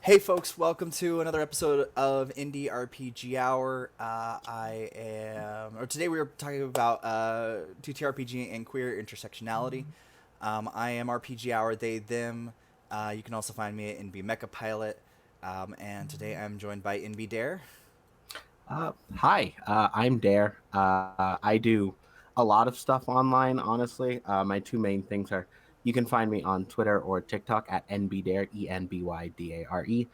Hey folks, welcome to another episode of IndieRPGHour. Today we are talking about TTRPG and queer intersectionality. I am RPG Hour, they, them. You can also find me at enby and today I'm joined by EnbyDare. Hi, I'm Dare. I do a lot of stuff online, honestly. My two main things are you can find me on Twitter or TikTok at EnbyDare, EnbyDare.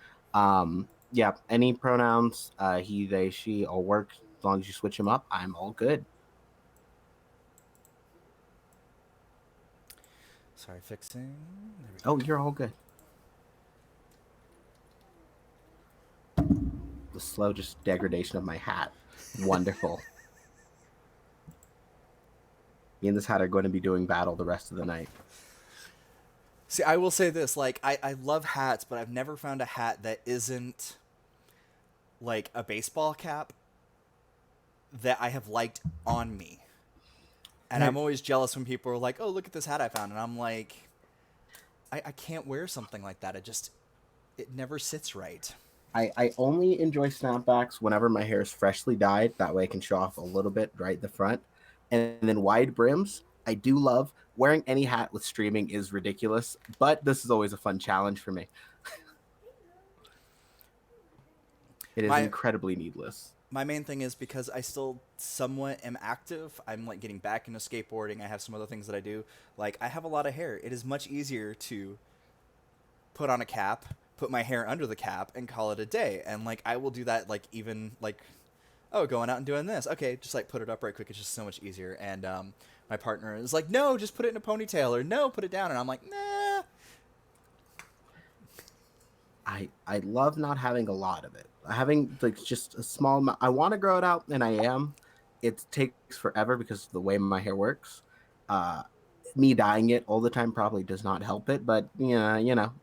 Yeah, any pronouns, he, they, she, all work. As long as you switch them up, I'm all good. Sorry, fixing. There we Oh, go. you're all good. The slow just degradation of my hat. Wonderful. Me and this hat are going to be doing battle the rest of the night. See, I will say this: I love hats, but I've never found a hat that isn't like a baseball cap that I have liked on me. And I'm There, always jealous when people are like, "Oh, look at this hat I found," and I'm like, I can't wear something like that. It never sits right. I only enjoy snapbacks whenever my hair is freshly dyed. That way I can show off a little bit right at the front. And then wide brims, I do love. Wearing any hat with streaming is ridiculous, but this is always a fun challenge for me. It is My incredibly needless. my main thing is because I still somewhat am active. I'm like getting back into skateboarding. I have some other things that I do. Like I have a lot of hair. It is much easier to put on a cap, put my hair under the cap, and call it a day. And like I will do that. Like even like oh, going out and doing this. Okay, just like put it up right quick. It's just so much easier. And my partner is like, no, just put it in a ponytail, or no, put it down. And I'm like, nah. I love not having a lot of it. Having like just a small amount. I want to grow it out, and I am. It takes forever because of the way my hair works. Uh, Me dyeing it all the time probably does not help it, but yeah,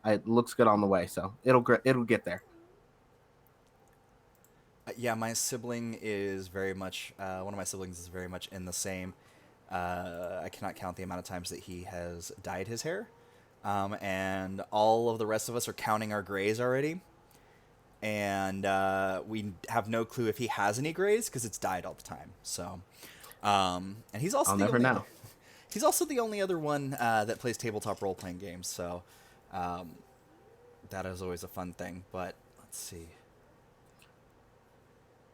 it looks good on the way, so it'll get there. Yeah, my sibling is very much. One of my siblings is very much in the same. I cannot count the amount of times that he has dyed his hair, and all of the rest of us are counting our grays already, and we have no clue if he has any grays because it's dyed all the time. So, and he's also I'll the never only. know. He's also the only other one that plays tabletop role playing games. So, um, that is always a fun thing. But let's see.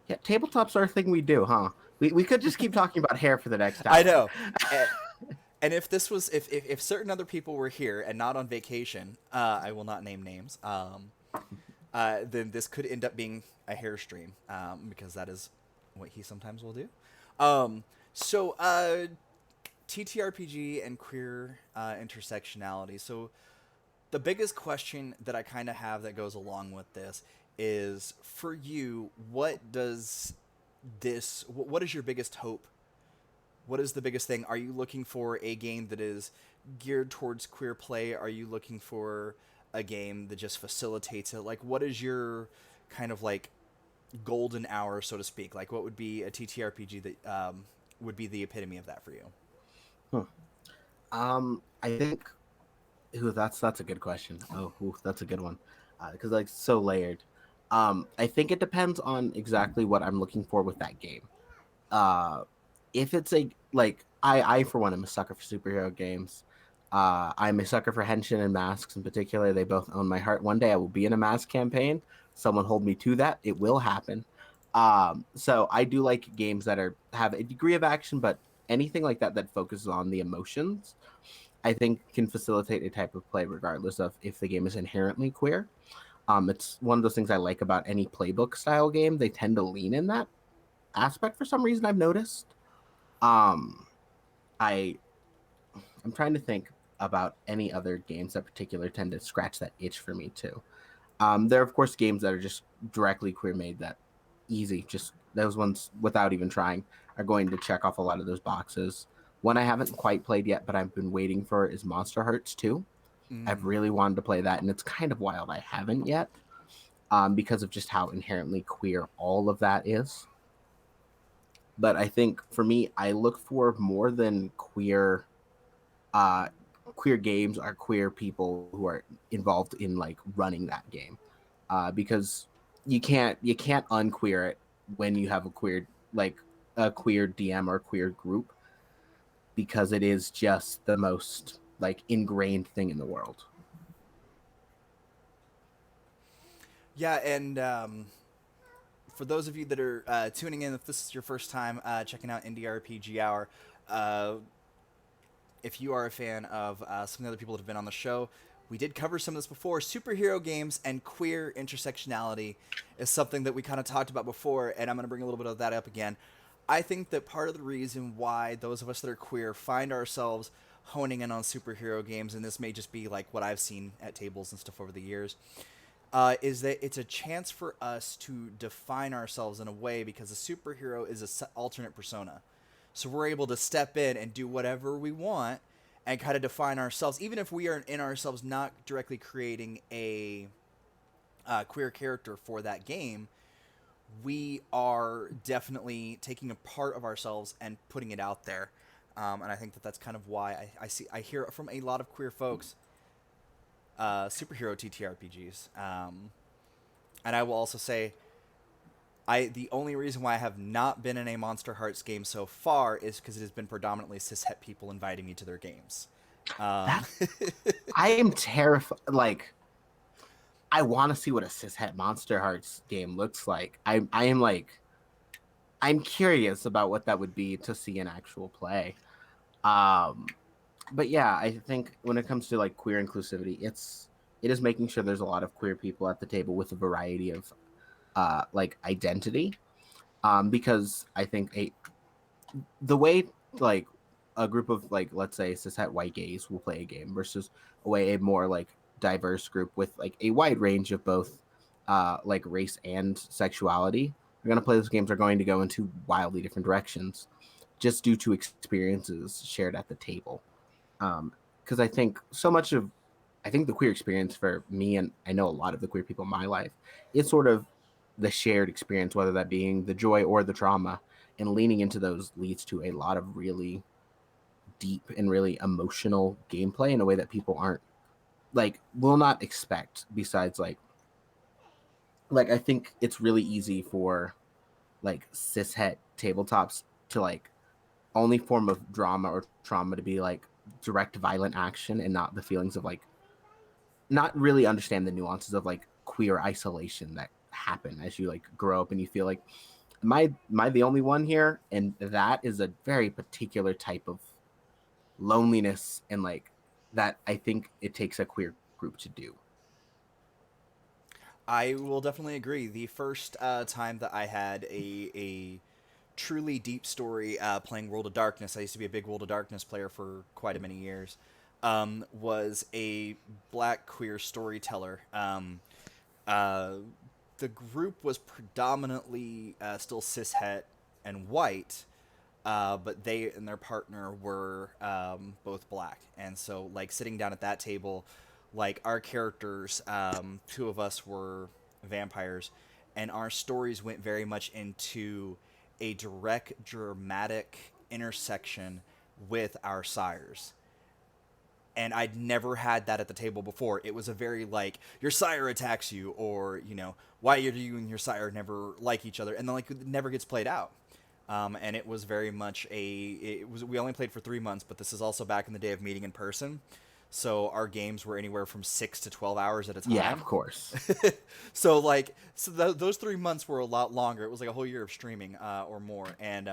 Yeah, tabletops are a thing we do, huh? We could just keep talking about hair for the next I hour. know. And if this was if certain other people were here and not on vacation, I will not name names. Then this could end up being a hair stream, because that is what he sometimes will do. Um, so TTRPG and queer intersectionality. So the biggest question that I kind of have that goes along with this is for you, what is your biggest hope? What is the biggest thing? Are you looking for a game that is geared towards queer play? Are you looking for a game that just facilitates it? Like, what is your kind of like golden hour, so to speak? Like, what would be a TTRPG that would be the epitome of that for you? Hmm. I think, ooh, that's a good question. Oh, ooh, that's a good one, because like so layered. I think it depends on exactly what I'm looking for with that game. Uh, if it's a like I for one am a sucker for superhero games. I'm a sucker for henshin and masks in particular. They both own my heart. One day I will be in a mask campaign. Someone hold me to that. It will happen. So I do like games that have a degree of action, but anything like that that focuses on the emotions, I think can facilitate a type of play regardless of if the game is inherently queer. It's one of those things I like about any playbook style game. They tend to lean in that aspect for some reason I've noticed. Um, I I'm trying to think about any other games that particular tend to scratch that itch for me too. There are of course games that are just directly queer made that easy, just those ones without even trying are going to check off a lot of those boxes. One I haven't quite played yet, but I've been waiting for is Monster Hearts 2. I've Mm. really wanted to play that, and it's kind of wild I haven't yet, because of just how inherently queer all of that is. But I think for me, I look for more than queer games are queer people who are involved in like running that game. because you can't unqueer it when you have a queer DM or queer group, because it is just the most like ingrained thing in the world. Yeah, and for those of you that are tuning in, if this is your first time checking out IndieRPGHour, uh, if you are a fan of some of the other people that have been on the show, we did cover some of this before. Superhero games and queer intersectionality is something that we kind of talked about before, and I'm going to bring a little bit of that up again. I think that part of the reason why those of us that are queer find ourselves honing in on superhero games, and this may just be like what I've seen at tables and stuff over the years, is that it's a chance for us to define ourselves in a way, because a superhero is an alternate persona. So we're able to step in and do whatever we want and kind of define ourselves, even if we are in ourselves not directly creating a queer character for that game. We are definitely taking a part of ourselves and putting it out there. And I think that that's kind of why I hear it from a lot of queer folks, superhero TTRPGs. And I will also say, the only reason why I have not been in a Monster Hearts game so far is because it has been predominantly cishet people inviting me to their games. That I am terrified. Like, I want to see what a cishet Monster Hearts game looks like. I am like, I'm curious about what that would be to see in actual play. Um, but yeah, I think when it comes to like queer inclusivity, it is making sure there's a lot of queer people at the table with a variety of like identity. Because I think the way like a group of like, let's say, cishet white gays will play a game versus a way a more like diverse group with like a wide range of both like race and sexuality are going to play those games, are going to go into wildly different directions just due to experiences shared at the table. Because I think so much of I think the queer experience for me, and I know a lot of the queer people in my life, is sort of the shared experience, whether that being the joy or the trauma, and leaning into those leads to a lot of really deep and really emotional gameplay in a way that people aren't like will not expect. Besides, like I think it's really easy for like cishet tabletops to like only form of drama or trauma to be like direct violent action and not the feelings of like not really understand the nuances of like queer isolation that happen as you like grow up and you feel like am I the only one here, and that is a very particular type of loneliness, and like that I think it takes a queer group to do. I will definitely agree. The first time that I had a truly deep story playing World of Darkness, I used to be a big World of Darkness player for quite a many years, was a black queer storyteller. Uh, the group was predominantly still cishet and white, but they and their partner were both black. And so, like, sitting down at that table, like, our characters, two of us were vampires, and our stories went very much into a direct, dramatic intersection with our sires. And I'd never had that at the table before. It was a very like, your sire attacks you, or why do you and your sire never like each other, and then like it never gets played out. And it was very much we only played for 3 months, but this is also back in the day of meeting in person. So our games were anywhere from 6 to 12 hours at a Yeah, time. of course. Those 3 months were a lot longer. It was like a whole year of streaming or more. And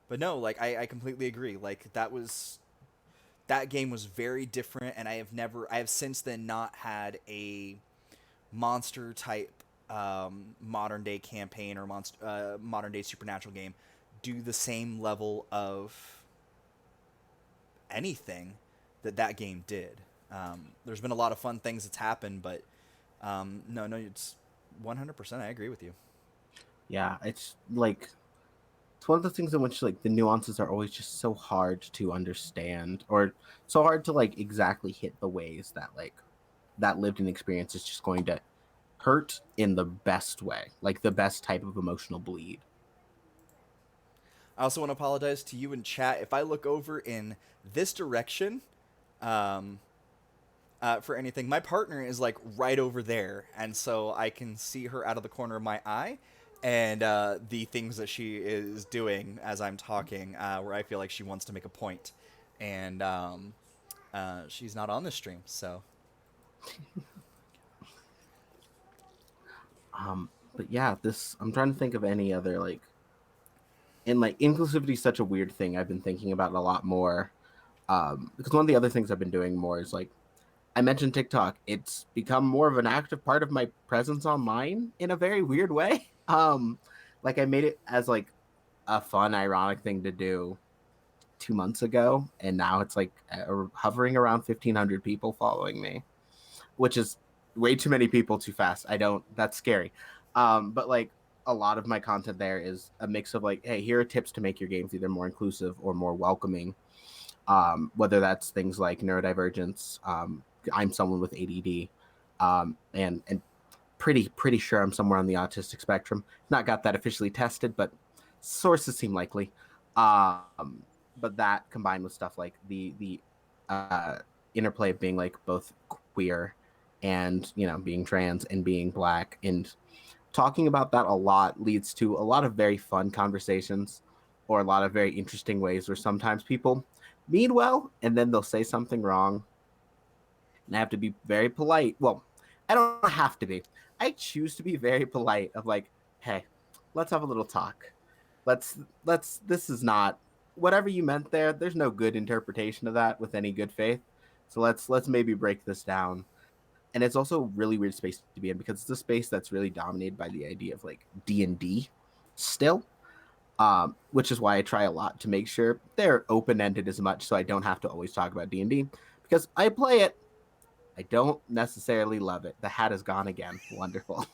but no, like I completely agree. Like that game was very different, and I have since then not had a monster type modern day campaign or modern day supernatural game do the same level of anything that game did. There's been a lot of fun things that's happened, but no, it's 100%. I agree with you. Yeah, it's like it's one of the things in which like the nuances are always just so hard to understand, or so hard to like exactly hit the ways that like that lived in experience is just going to hurt in the best way, like the best type of emotional bleed. I also want to apologize to you in chat if I look over in this direction. Um, for anything. My partner is like right over there, and so I can see her out of the corner of my eye, and the things that she is doing as I'm talking, where I feel like she wants to make a point, and she's not on the stream, so. But yeah, this I'm trying to think of any other like, and like inclusivity is such a weird thing. I've been thinking about it a lot more. Because one of the other things I've been doing more is like I mentioned TikTok. It's become more of an active part of my presence online in a very weird way. Like I made it as like a fun, ironic thing to do 2 months ago, and now it's like hovering around 1,500 people following me, which is way too many people too fast. I don't. That's scary. But like a lot of my content there is a mix of like, hey, here are tips to make your games either more inclusive or more welcoming. Whether that's things like neurodivergence. I'm someone with ADD, and pretty sure I'm somewhere on the autistic spectrum. Not got that officially tested, but sources seem likely. But that combined with stuff like the interplay of being like both queer and being trans and being black, and talking about that a lot leads to a lot of very fun conversations, or a lot of very interesting ways where sometimes people mean well and then they'll say something wrong, and I have to be very polite. Well, I don't have to be. I choose to be very polite of like, hey, let's have a little talk. Let's this is not whatever you meant there. There's no good interpretation of that with any good faith. So let's maybe break this down. And it's also a really weird space to be in because it's a space that's really dominated by the idea of like D&D still. Which is why I try a lot to make sure they're open-ended as much so I don't have to always talk about D&D because I play it. I don't necessarily love it. The hat is gone again. Wonderful.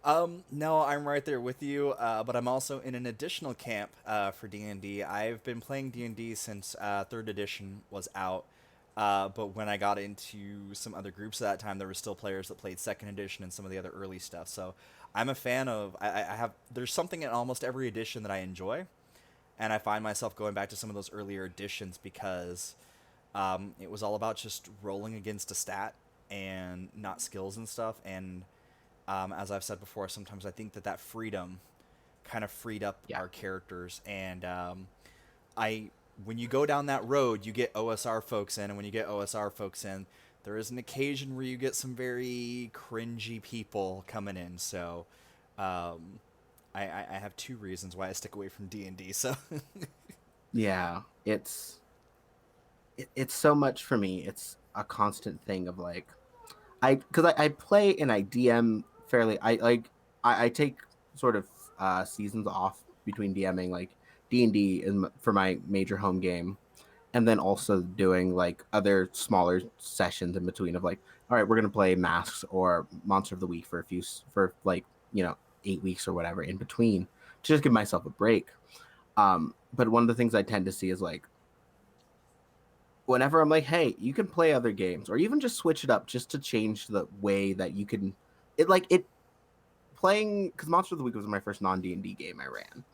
No, I'm right there with you, but I'm also in an additional camp for D&D. I've been playing D&D since 3rd edition was out, but when I got into some other groups at that time, there were still players that played 2nd edition and some of the other early stuff. So I'm a fan of. I have. There's something in almost every edition that I enjoy, and I find myself going back to some of those earlier editions because it was all about just rolling against a stat and not skills and stuff, and as I've said before, sometimes I think that that freedom kind of freed up Yeah. our characters. And I, when you go down that road, you get OSR folks in, and when you get OSR folks in, there is an occasion where you get some very cringy people coming in. So I have 2 reasons why I stick away from D&D. So Yeah. It's so much for me. It's a constant thing of like I play and I DM fairly. I take sort of seasons off between DMing like D&D for my major home game, and then also doing like other smaller sessions in between of like, all right, we're gonna play Masks or Monster of the Week for like 8 weeks or whatever in between to just give myself a break. But one of the things I tend to see is like whenever I'm like, hey, you can play other games or even just switch it up just to change the way that you can it playing, because Monster of the Week was my first non D&D game I ran,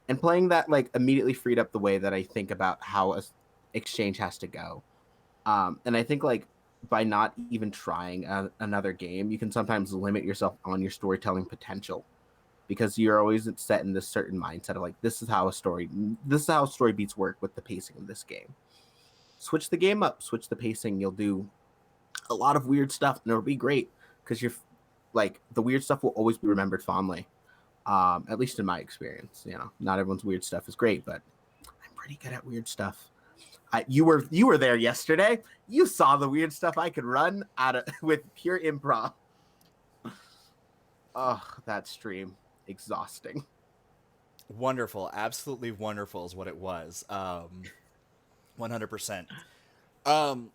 and playing that like immediately freed up the way that I think about how a exchange has to go. And I think like by not even trying another game, you can sometimes limit yourself on your storytelling potential because you're always set in this certain mindset of like, this is how story beats work with the pacing of this game. Switch the game up, switch the pacing, you'll do a lot of weird stuff and it'll be great because you're like, the weird stuff will always be remembered fondly. At least in my experience. Not everyone's weird stuff is great, but I'm pretty good at weird stuff. You were there yesterday. You saw the weird stuff I could run out of with pure improv. Oh, that stream, exhausting. wonderful, absolutely wonderful is what it was. 100%. Um,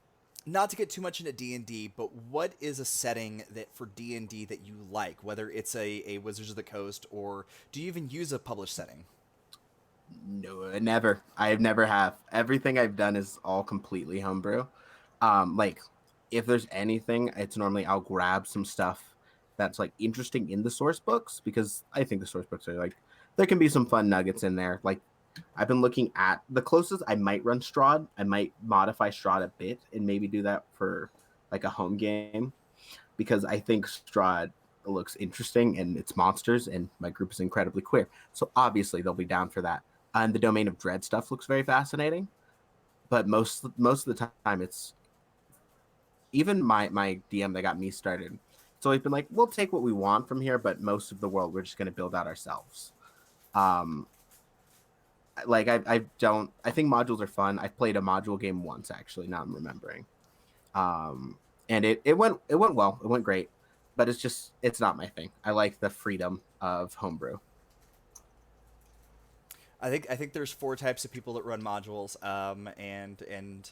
Not to get too much into D&D, but what is a setting that for D&D that you like, whether it's a Wizards of the Coast, or do you even use a published setting? No, never. I never have. Everything I've done is all completely homebrew. Like if there's anything, it's normally I'll grab some stuff that's like interesting in the source books because I think the source books are like there can be some fun nuggets in there. Like I've been looking at the closest I might run Strahd. I might modify Strahd a bit and maybe do that for like a home game, because I think Strahd looks interesting and it's monsters, and my group is incredibly queer. So obviously they'll be down for that. And the Domain of Dread stuff looks very fascinating. But most of the time, it's even my DM that got me started. It's always been like, we'll take what we want from here, but most of the world we're just going to build out ourselves. Um, like I don't. I think modules are fun. I've played a module game once actually. Now I'm remembering. And it went well. It went great, but it's not my thing. I like the freedom of homebrew. I think there's four types of people that run modules, and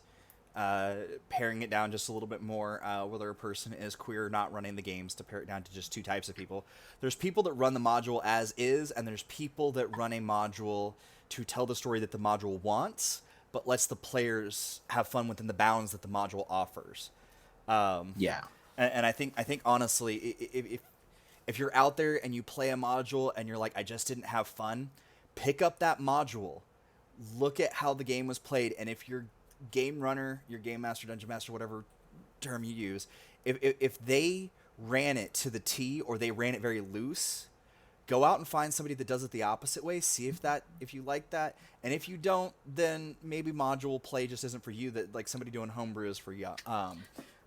paring it down just a little bit more, whether a person is queer or not running the games, to pare it down to just two types of people. There's people that run the module as is, and there's people that run a module to tell the story that the module wants, but lets the players have fun within the bounds that the module offers. Yeah. And I think honestly, if you're out there and you play a module and you're like, I just didn't have fun, pick up that module, look at how the game was played, and if your game runner, your game master, dungeon master, whatever term you use, if they ran it to the T or they ran it very loose, go out and find somebody that does it the opposite way. See if you like that, and if you don't, then maybe module play just isn't for you. That like somebody doing homebrew is for you.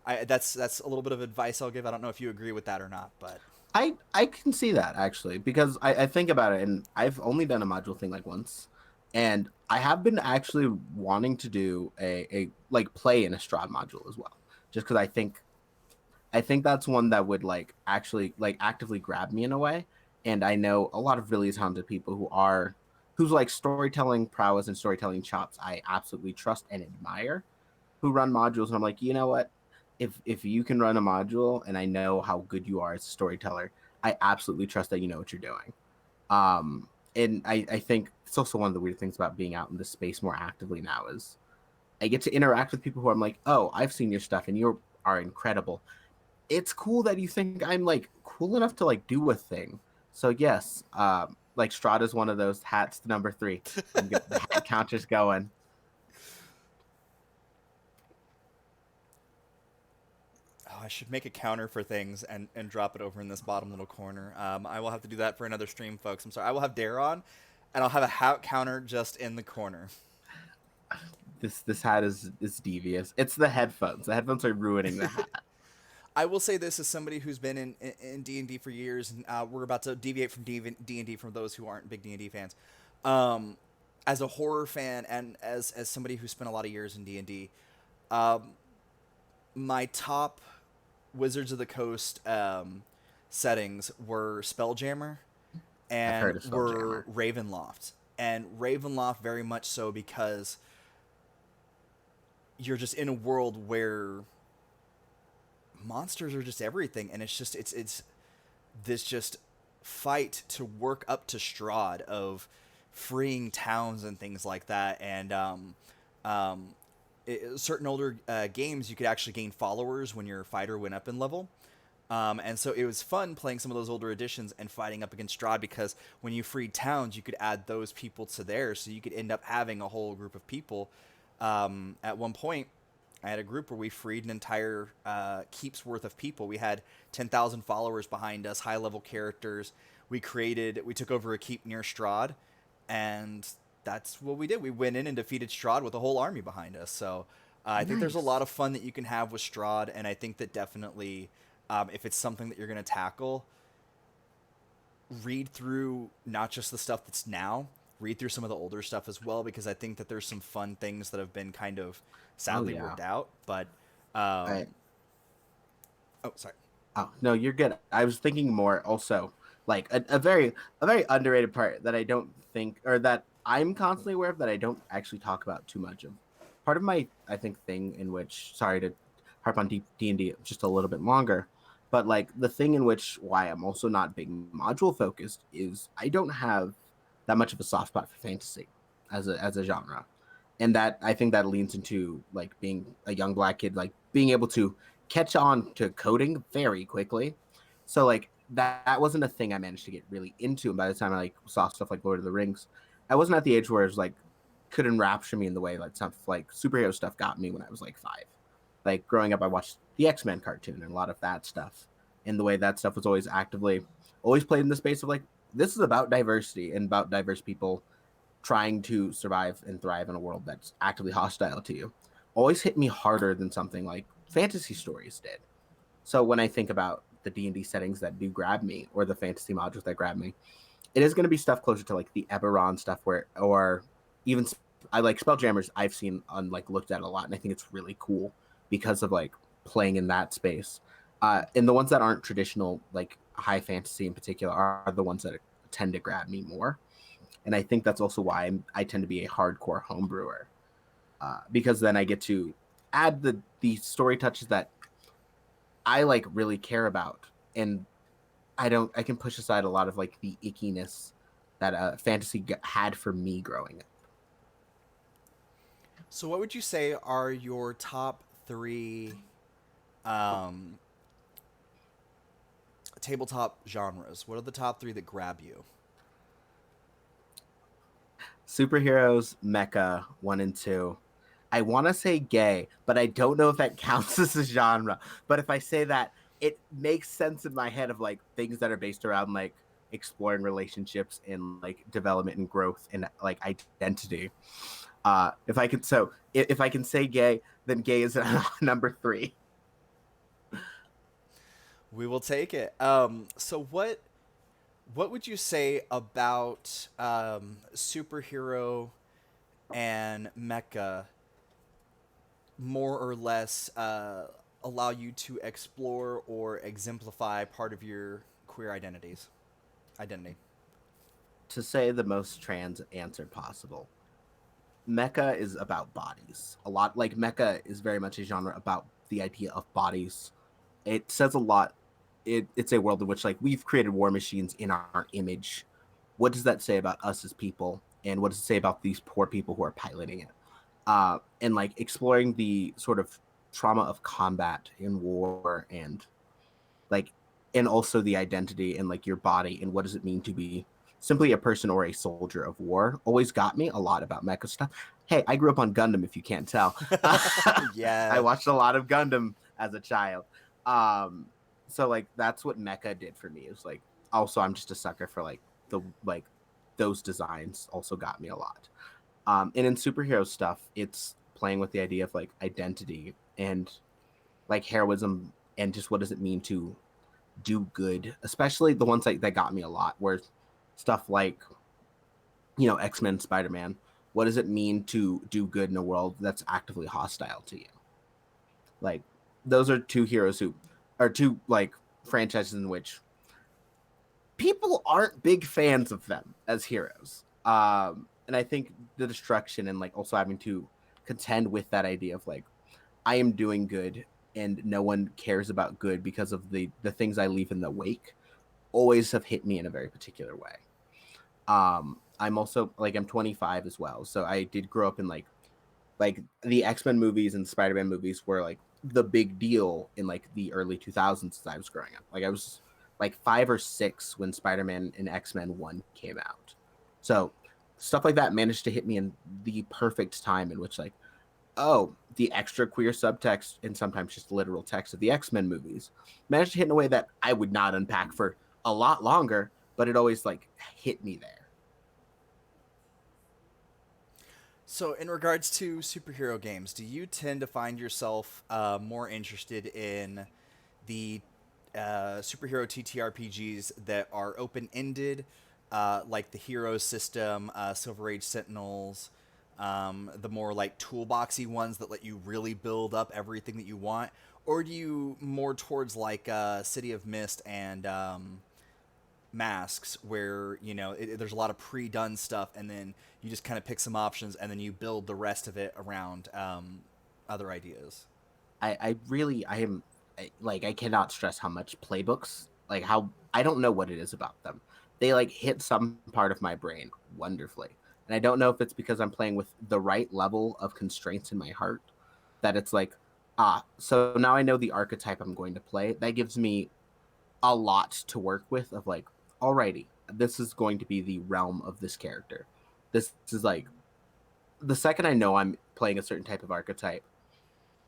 That's a little bit of advice I'll give. I don't know if you agree with that or not, but I can see that actually, because I think about it, and I've only done a module thing like once, and I have been actually wanting to do a like play in a Strahd module as well, just because I think that's one that would like actually like actively grab me in a way. And I know a lot of really talented people whose like storytelling prowess and storytelling chops I absolutely trust and admire, who run modules, and I'm like, you know what? If you can run a module and I know how good you are as a storyteller, I absolutely trust that you know what you're doing. And I think it's also one of the weird things about being out in this space more actively now is I get to interact with people who I'm like, oh, I've seen your stuff and you are incredible. It's cool that you think I'm like cool enough to like do a thing. So yes, like Strahd one of those hats to number 3. I'm getting the hat counters going. oh, I should make a counter for things and drop it over in this bottom little corner. I will have to do that for another stream, folks. I'm sorry. I will have Dare on, and I'll have a hat counter just in the corner. This hat is devious. It's the headphones. The headphones are ruining the hat. I will say this as somebody who's been in D&D for years, and we're about to deviate from D&D for those who aren't big D&D fans. As a horror fan and as somebody who spent a lot of years in D&D, my top Wizards of the Coast settings were Spelljammer I've and heard of were Spelljammer. Ravenloft. And Ravenloft very much so because you're just in a world where monsters are just everything, and it's this just fight to work up to Strahd of freeing towns and things like that. And certain older games, you could actually gain followers when your fighter went up in level. And so it was fun playing some of those older editions and fighting up against Strahd, because when you freed towns, you could add those people to theirs, so you could end up having a whole group of people. At one point, I had a group where we freed an entire keep's worth of people. We had 10,000 followers behind us, high level characters. We took over a keep near Strahd, and that's what we did. We went in and defeated Strahd with a whole army behind us. So I think there's a lot of fun that you can have with Strahd, and I think that definitely, if it's something that you're going to tackle, read through not just the stuff that's now, read through some of the older stuff as well, because I think that there's some fun things that have been kind of sadly worked out. But I oh, sorry. Oh no, you're good. I was thinking more also like a very underrated part that I don't think, or that I'm constantly aware of, that I don't actually talk about too much of. Part of my I think thing in which, sorry to harp on D&D just a little bit longer, but like the thing in which why I'm also not big module focused is I don't have that much of a soft spot for fantasy as a genre. And that I think that leans into like being a young black kid, like being able to catch on to coding very quickly. So like that wasn't a thing I managed to get really into. And by the time I like saw stuff like Lord of the Rings, I wasn't at the age where it was like could enrapture me in the way like stuff like superhero stuff got me when I was like 5. Like growing up, I watched the X-Men cartoon and a lot of that stuff, and the way that stuff was always played in the space of like this is about diversity and about diverse people trying to survive and thrive in a world that's actively hostile to you. Always hit me harder than something like fantasy stories did. So when I think about the D&D settings that do grab me or the fantasy modules that grab me, it is going to be stuff closer to like the Eberron stuff where, or even I like Spelljammers I've seen on like looked at a lot. And I think it's really cool because of like playing in that space. And the ones that aren't traditional, like high fantasy in particular, are the ones that tend to grab me more. And I think that's also why I tend to be a hardcore homebrewer, because then I get to add the story touches that I like really care about, and I can push aside a lot of like the ickiness that fantasy had for me growing up. So, what would you say are your top three um, tabletop genres? What are the top three that grab you? Superheroes, mecha, 1 and 2. I want to say gay, but I don't know if that counts as a genre. But if I say that, it makes sense in my head of like things that are based around like exploring relationships and like development and growth and like identity. If I can say gay, then gay is number 3. We will take it. So what would you say about superhero and mecha more or less allow you to explore or exemplify part of your queer identity? To say the most trans answer possible, mecha is about bodies. A lot like mecha is very much a genre about the idea of bodies. It says a lot. It's a world in which like we've created war machines in our image. What does that say about us as people, and what does it say about these poor people who are piloting it? And like exploring the sort of trauma of combat in war, and like and also the identity and like your body and what does it mean to be simply a person or a soldier of war always got me a lot about mecha stuff. Hey, I grew up on Gundam, if you can't tell. I Yeah. watched a lot of Gundam as a child. um so like that's what mecha did for me. It's like also I'm just a sucker for like those designs also got me a lot. And in superhero stuff, it's playing with the idea of like identity and like heroism and just what does it mean to do good, especially the ones that got me a lot, where stuff like, X-Men, Spider-Man. What does it mean to do good in a world that's actively hostile to you? Like, those are two heroes who are two, like, franchises in which people aren't big fans of them as heroes. And I think the destruction and, like, also having to contend with that idea of, like, I am doing good and no one cares about good because of the things I leave in the wake always have hit me in a very particular way. I'm also like I'm 25 as well, so I did grow up in like the X-Men movies and Spider-Man movies were like the big deal in like the early 2000s as I was growing up. Like I was like 5 or 6 when Spider-Man and X-Men 1 came out. So stuff like that managed to hit me in the perfect time in which like, oh, the extra queer subtext and sometimes just literal text of the X-Men movies managed to hit in a way that I would not unpack for a lot longer, but it always like hit me there. So, in regards to superhero games, do you tend to find yourself more interested in the superhero TTRPGs that are open ended, like the Hero System, Silver Age Sentinels, the more like toolboxy ones that let you really build up everything that you want? Or do you more towards like City of Mist and masks where there's a lot of pre-done stuff and then you just kind of pick some options and then you build the rest of it around other ideas? I really like I cannot stress how much playbooks like how I don't know what it is about them. They like hit some part of my brain wonderfully. And I don't know if it's because I'm playing with the right level of constraints in my heart that it's like, so now I know the archetype I'm going to play. That gives me a lot to work with of like, alrighty, this is going to be the realm of this character. this is like the second I know I'm playing a certain type of archetype,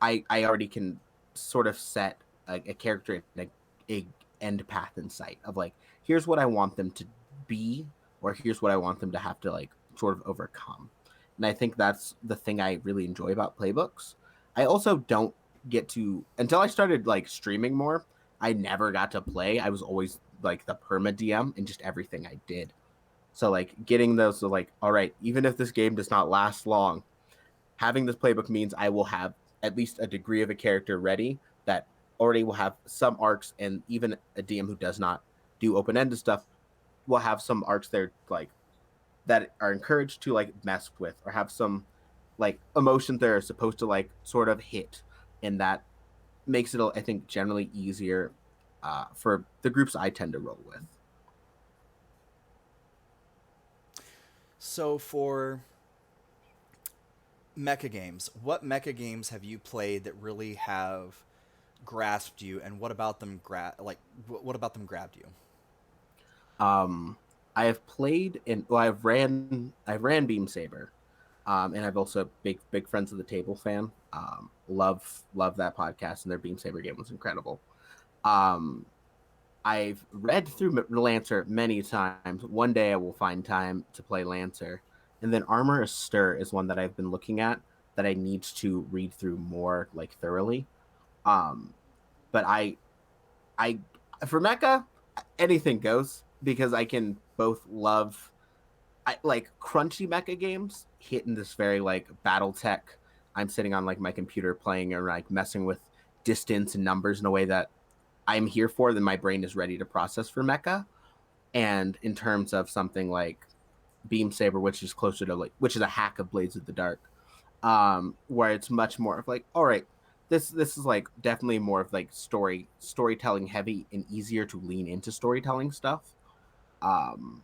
I already can sort of set a character in a end path in sight of like, here's what I want them to be, or here's what I want them to have to like sort of overcome. And I think that's the thing I really enjoy about playbooks. I also don't get to, until I started like streaming more, I never got to play. I was always like the perma DM in just everything I did. So like getting those, so like, all right, even if this game does not last long, having this playbook means I will have at least a degree of a character ready that already will have some arcs, and even a DM who does not do open-ended stuff will have some arcs there like that are encouraged to like mess with, or have some like emotions that are supposed to like sort of hit, and that makes it, I think, generally easier for the groups I tend to roll with. So for mecha games, what mecha games have you played that really have grasped you, and what about them what about them grabbed you? I have played in, well, I've ran Beam Saber, and I've also big Friends of the Table fan. Love that podcast, and their Beam Saber game was incredible. Um, I've read through Lancer many times. One day I will find time to play Lancer, and then Armor Astir is one that I've been looking at that I need to read through more like thoroughly. Um, but I for mecha, anything goes, because I can both love, I like crunchy mecha games hit in this very like battle tech. I'm sitting on like my computer playing, or like messing with distance and numbers in a way that I'm here for, then my brain is ready to process for mecha. And in terms of something like Beam Saber, which is closer to like, which is a hack of Blades of the Dark, where it's much more of like, all right, this is like definitely more of like storytelling heavy and easier to lean into storytelling stuff. Um,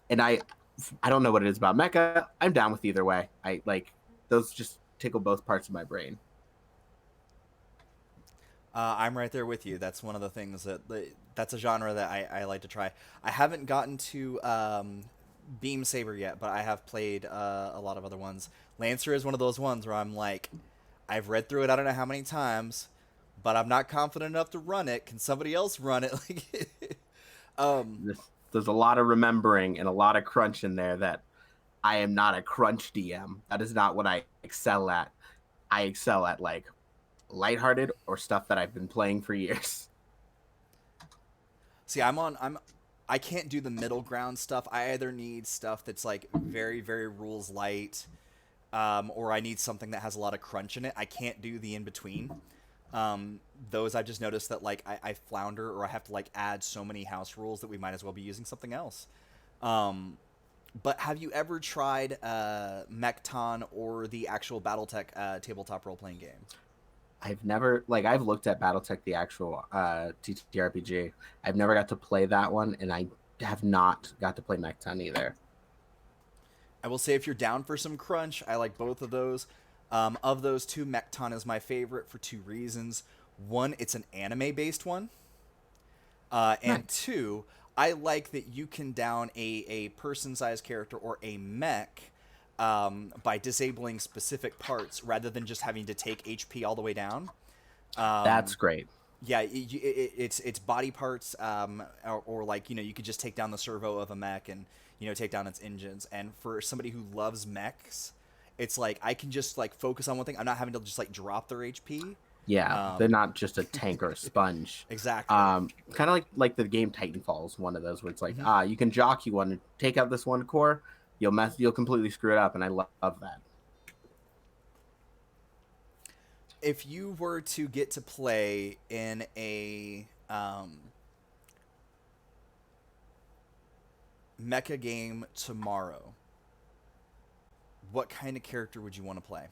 and I don't know what it is about mecha. I'm down with either way. I like those, just tickle both parts of my brain. I'm right there with you. That's one of the things that's a genre that I like to try. I haven't gotten to Beam Saber yet, but I have played a lot of other ones. Lancer is one of those ones where I'm like, I've read through it I don't know how many times, but I'm not confident enough to run it. Can somebody else run it? Like, um, There's a lot of remembering and a lot of crunch in there that I am not a crunch DM. That is not what I excel at. I excel at like lighthearted or stuff that I've been playing for years. See, I can't do the middle ground stuff. I either need stuff that's like very very rules light, or I need something that has a lot of crunch in it. I can't do the in between. Those I've just noticed that like I flounder, or I have to like add so many house rules that we might as well be using something else. Um, but have you ever tried Mechton or the actual BattleTech tabletop role playing game? I've never, like, I've looked at BattleTech, the actual TTRPG. I've never got to play that one, and I have not got to play Mechton either. I will say if you're down for some crunch, I like both of those. Of those two, Mechton is my favorite for two reasons. One, it's an anime based one. And Nice. two, I like that you can down a person sized character or a mech by disabling specific parts rather than just having to take HP all the way down. That's Um, great. yeah, it's body parts, or like you could just take down the servo of a mech and take down its engines. And for somebody who loves mechs, it's like I can just like focus on one thing. I'm not having to just like drop their HP. Yeah, they're Um, not just a tank or a sponge. exactly. Kind of like the game Titanfall is one of those where it's like, hmm you can jockey one, take out this one core, you'll completely screw it up, and I love that. If you were to get to play in a mecha game tomorrow, what kind of character would you want to play?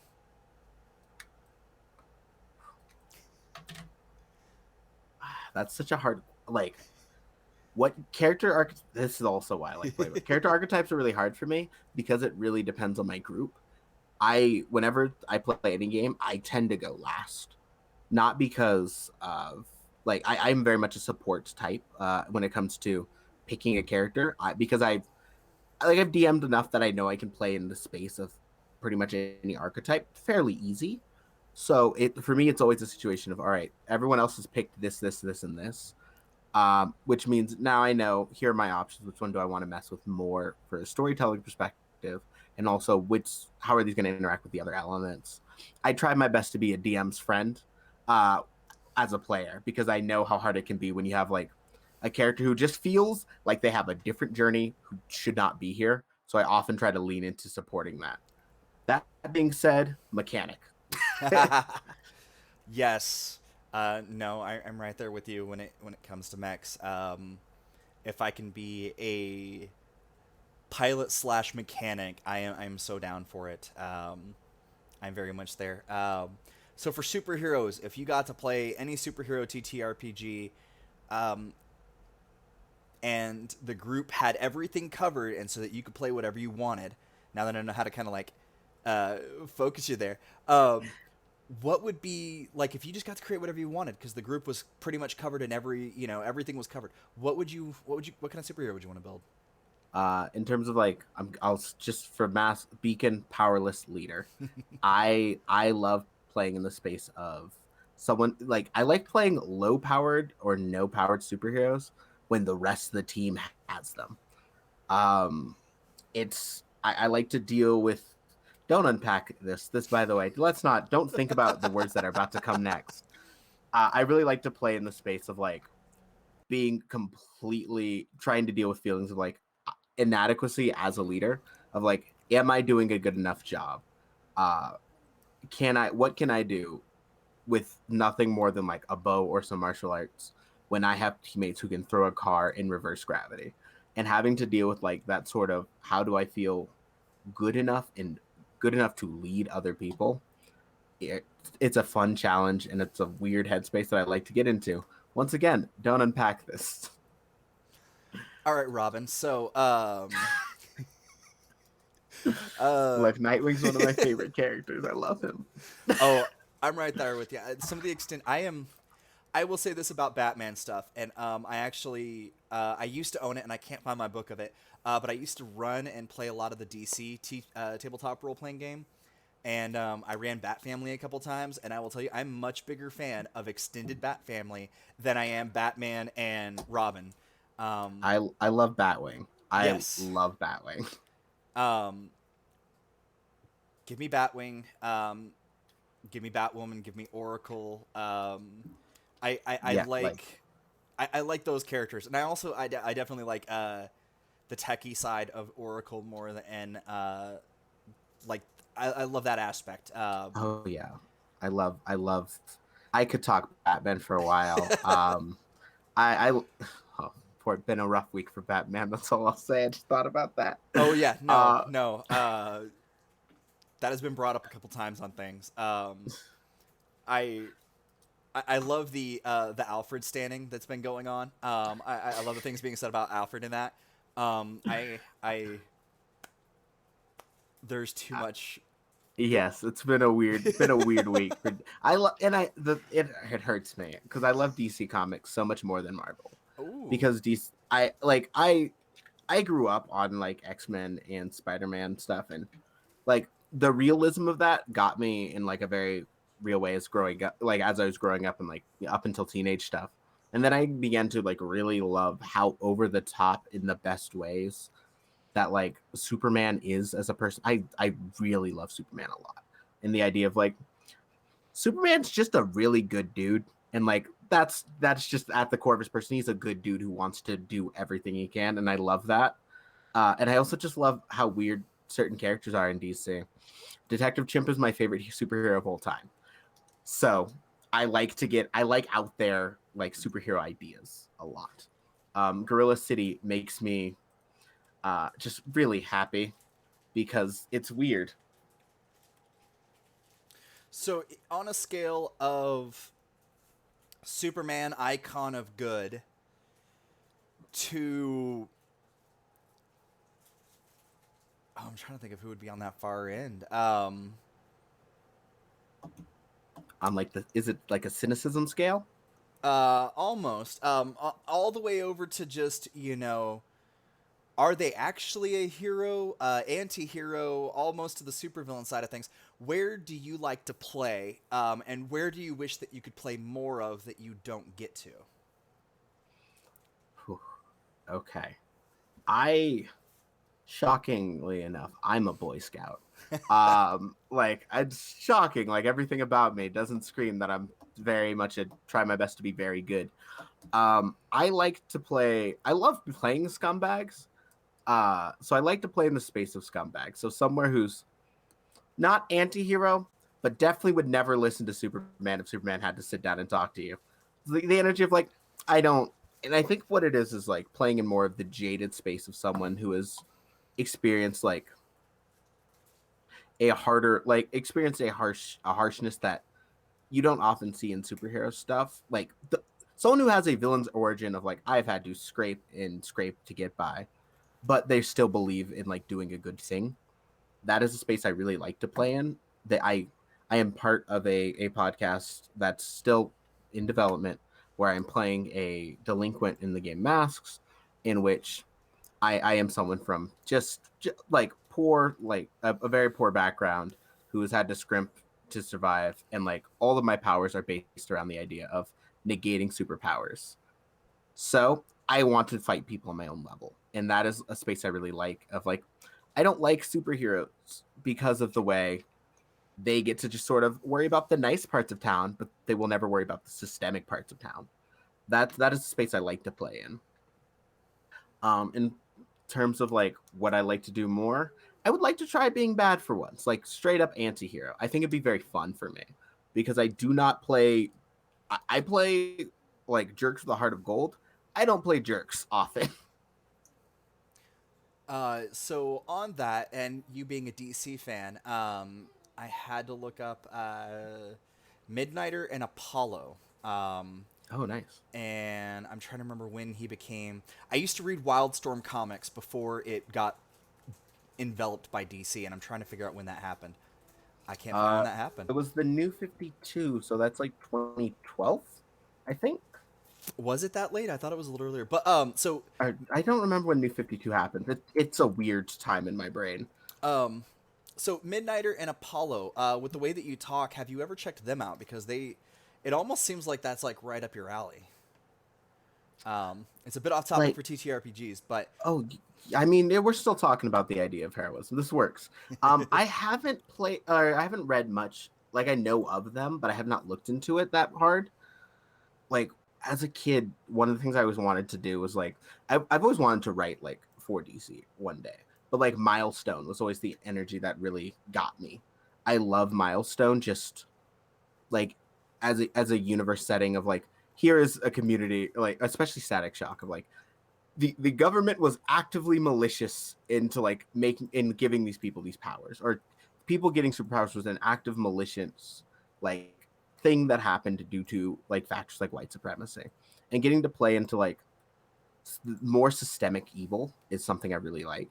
That's such a hard, like, what character arc. This is also why I like playbook. Character archetypes are really hard for me because it really depends on my group. Whenever I play any game, I tend to go last, not because of like I'm very much a support type when it comes to picking a character. Because like I've DM'd enough that I know I can play in the space of pretty much any archetype fairly easy. So it for me, it's always a situation of all right, everyone else has picked this, and this, which means now I know here are my options. Which one do I want to mess with more for a storytelling perspective, and also how are these going to interact with the other elements? I try my best to be a DM's friend uh, as a player because I know how hard it can be when you have like a character who just feels like they have a different journey who should not be here. So I often try to lean into supporting that. That being said, mechanic. Yes. No, I'm right there with you when it comes to mechs. If I can be a pilot slash mechanic, I'm so down for it. I'm very much there. So for superheroes, if you got to play any superhero TTRPG, um, and the group had everything covered, and so that you could play whatever you wanted. Now that I know how to kind of like uh, focus you there, what would be like if you just got to create whatever you wanted because the group was pretty much covered in everything was covered. What kind of superhero would you want to build? In terms of like, I'll just for mass beacon powerless leader. I love playing in the space of someone like I like playing low powered or no powered superheroes when the rest of the team has them. Um, I like to deal with. Don't unpack this. This, by the way, don't think about the words that are about to come next. I really like to play in the space of like being completely trying to deal with feelings of like inadequacy as a leader of like, am I doing a good enough job? Uh, what can I do with nothing more than like a bow or some martial arts when I have teammates who can throw a car in reverse gravity and having to deal with like that sort of how do I feel good enough and good enough to lead other people. It's a fun challenge and it's a weird headspace that I like to get into. Once again, don't unpack this. All right, Robin. So, uh, Look, Nightwing's one of my favorite characters. I love him. oh, I'm right there with you. Some of the extent, I will say this about Batman stuff, and I actually I used to own it, and I can't find my book of it. But I used to run and play a lot of the tabletop role playing game, and I ran Bat Family a couple times. And I will tell you, I'm a much bigger fan of extended Bat Family than I am Batman and Robin. Um, I love Batwing. I yes, love Batwing. um, give me Batwing. Give me Batwoman. Give me Oracle. I Yeah, like like I like those characters, and I also I definitely like the techie side of Oracle more than like I love that aspect. oh yeah. I love I could talk Batman for a while. I oh, poor been a rough week for Batman. That's all I'll say. I just thought about that. Oh yeah, no, Uh no. That has been brought up a couple times on things. I I love the Alfred standing that's been going on. I love the things being said about Alfred in that. I there's too much. The, yes, it's been a weird week. I love and I the it hurts me because I love DC Comics so much more than Marvel. ooh, Because DC I grew up on like X-Men and Spider-Man stuff and like the realism of that got me in like a very real way as growing up like as I was growing up and like up until teenage stuff. And then I began to like really love how over the top in the best ways that like Superman is as a person. I really love Superman a lot. And the idea of like Superman's just a really good dude and like that's just at the core of his person. He's a good dude who wants to do everything he can and I love that. And I also just love how weird certain characters are in DC. Detective Chimp is my favorite superhero of all time. So I like out there like superhero ideas a lot. Gorilla City makes me just really happy because it's weird. so on a scale of Superman icon of good to I'm trying to think of who would be on that far end. On like the is it like a cynicism scale? Almost. All the way over to just Are they actually a hero, anti-hero, almost to the supervillain side of things? Where do you like to play, and where do you wish that you could play more of that you don't get to? Whew. Okay. I shockingly enough, I'm a Boy Scout. Like it's shocking. Like everything about me doesn't scream that I'm very much a try my best to be very good. I like to play. I love playing scumbags. So I like to play in the space of scumbags. So somewhere who's not anti-hero, but definitely would never listen to Superman if Superman had to sit down and talk to you. The energy of like, I don't, and I think what it is like playing in more of the jaded space of someone who has experienced like a harder, like experienced a harshness that you don't often see in superhero stuff. Like someone who has a villain's origin of like I've had to scrape and scrape to get by, but they still believe in like doing a good thing. That is a space I really like to play in. That I am part of a podcast that's still in development where I'm playing a delinquent in the game Masks, in which I am someone from just like poor, like a very poor background who has had to scrimp to survive, and like all of my powers are based around the idea of negating superpowers. So I want to fight people on my own level, and that is a space I really like. Of like, I don't like superheroes because of the way they get to just sort of worry about the nice parts of town, but they will never worry about the systemic parts of town. That is the space I like to play in. In terms of like what I like to do more, I would like to try being bad for once, like straight up anti-hero. I think it'd be very fun for me because I do not play I play like jerks with a heart of gold. I don't play jerks often. So on that, and you being a DC fan, I had to look up Midnighter and Apollo. Oh, nice. And I'm trying to remember when he became. I used to read Wildstorm comics before it got enveloped by DC, and I'm trying to figure out when that happened. I can't find when Uh, that happened. it was the new 52, so that's like 2012, I think. Was it that late? I thought it was a little earlier. But so I don't remember when New 52 happened. It's a weird time in my brain. um, so Midnighter and Apollo, with the way that you talk, have you ever checked them out? Because it almost seems like that's like right up your alley. It's a bit off topic Like, for TTRPGs, but oh, I mean, we're still talking about the idea of heroism. This works. I haven't played or I haven't read much. Like, I know of them, but I have not looked into it that hard. Like, as a kid, one of the things I always wanted to do was like, I've always wanted to write like for DC one day. But like, Milestone was always the energy that really got me. I love Milestone just like as a universe setting of like here is a community like especially Static Shock of like the government was actively malicious into like making in giving these people these powers or people getting superpowers was an active malicious like thing that happened due to like factors like white supremacy and getting to play into like more systemic evil is something I really like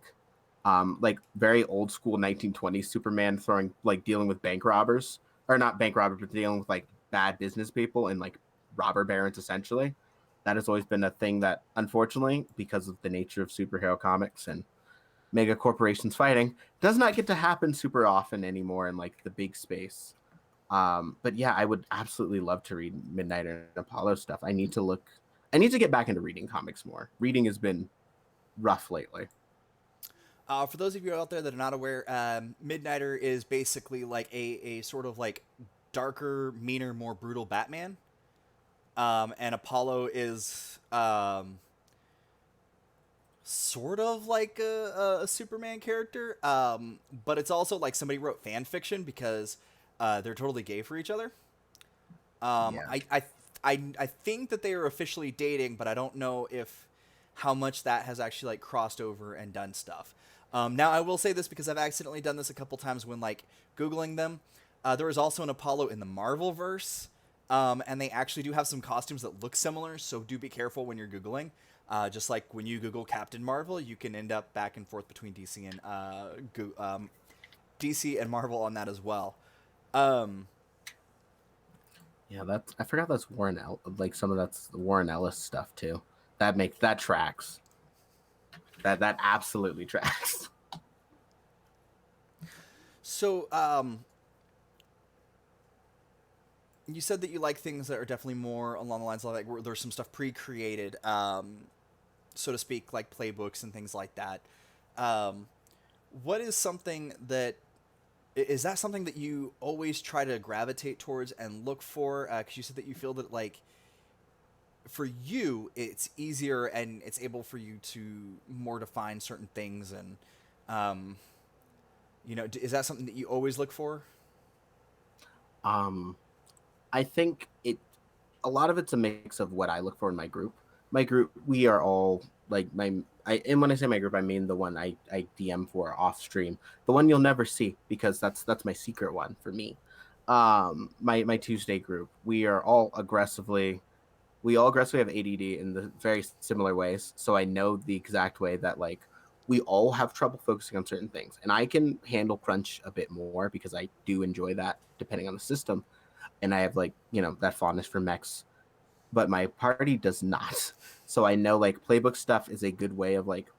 very old school 1920s Superman throwing like dealing with bank robbers or not bank robbers but dealing with like bad business people and like robber barons essentially. That has always been a thing that unfortunately because of the nature of superhero comics and mega corporations fighting does not get to happen super often anymore in like the big space. But yeah, I would absolutely love to read Midnight and Apollo stuff. I need to get back into reading comics more. Reading has been rough lately. for those of you out there that are not aware, Midnighter is basically like a sort of like darker, meaner, more brutal Batman. And Apollo is sort of like a Superman character, but it's also like somebody wrote fan fiction because they're totally gay for each other. Um, Yeah. I, I, I think that they are officially dating, but I don't know if how much that has actually like crossed over and done stuff. Now I will say this because I've accidentally done this a couple times when like googling them. There is also an Apollo in the Marvel verse, and they actually do have some costumes that look similar. So do be careful when you're googling. Just like when you Google Captain Marvel, you can end up back and forth between DC and DC and Marvel on that as well. Um, Yeah, that's I forgot that's like some of that's the Warren Ellis stuff too. That tracks. That absolutely tracks. So, you said that you like things that are definitely more along the lines of like where there's some stuff pre-created, so to speak, like playbooks and things like that. Um, what is something that is that something that you always try to gravitate towards and look for? Because you said that you feel that like for you it's easier and it's able for you to more define certain things and um, is that something that you always look for? Um, I think a lot of it's a mix of what I look for in my group. My group, we are all like and when I say my group, I mean the one I DM for off stream, the one you'll never see because that's my secret one for me. My Tuesday group, we all aggressively have ADD in the very similar ways. So I know the exact way that like we all have trouble focusing on certain things, and I can handle crunch a bit more because I do enjoy that depending on the system, and I have like that fondness for mechs, but my party does not. So I know like playbook stuff is a good way of like,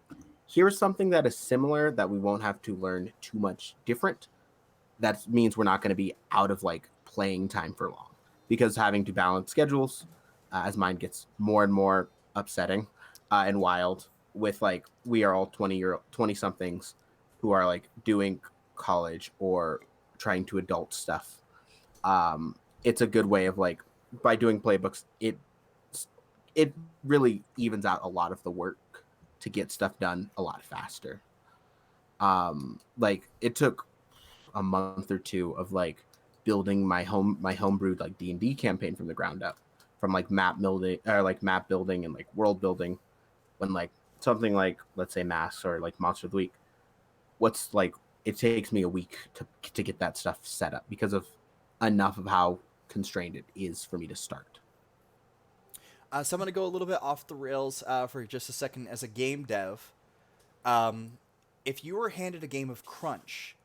here's something that is similar that we won't have to learn too much different. That means we're not going to be out of like playing time for long because having to balance schedules as mine gets more and more upsetting and wild with like we are all 20 somethings who are like doing college or trying to adult stuff. It's a good way of like by doing playbooks it really evens out a lot of the work to get stuff done a lot faster. Like it took a month or two of like building my homebrewed like D&D campaign from the ground up, from like map building and like world building, when like something like let's say Mass or like Monster of the Week, what's like it takes me a week to get that stuff set up because of enough of how constrained it is for me to start. So I'm going to go a little bit off the rails for just a second. As a game dev, um, if you were handed a game of Crunch,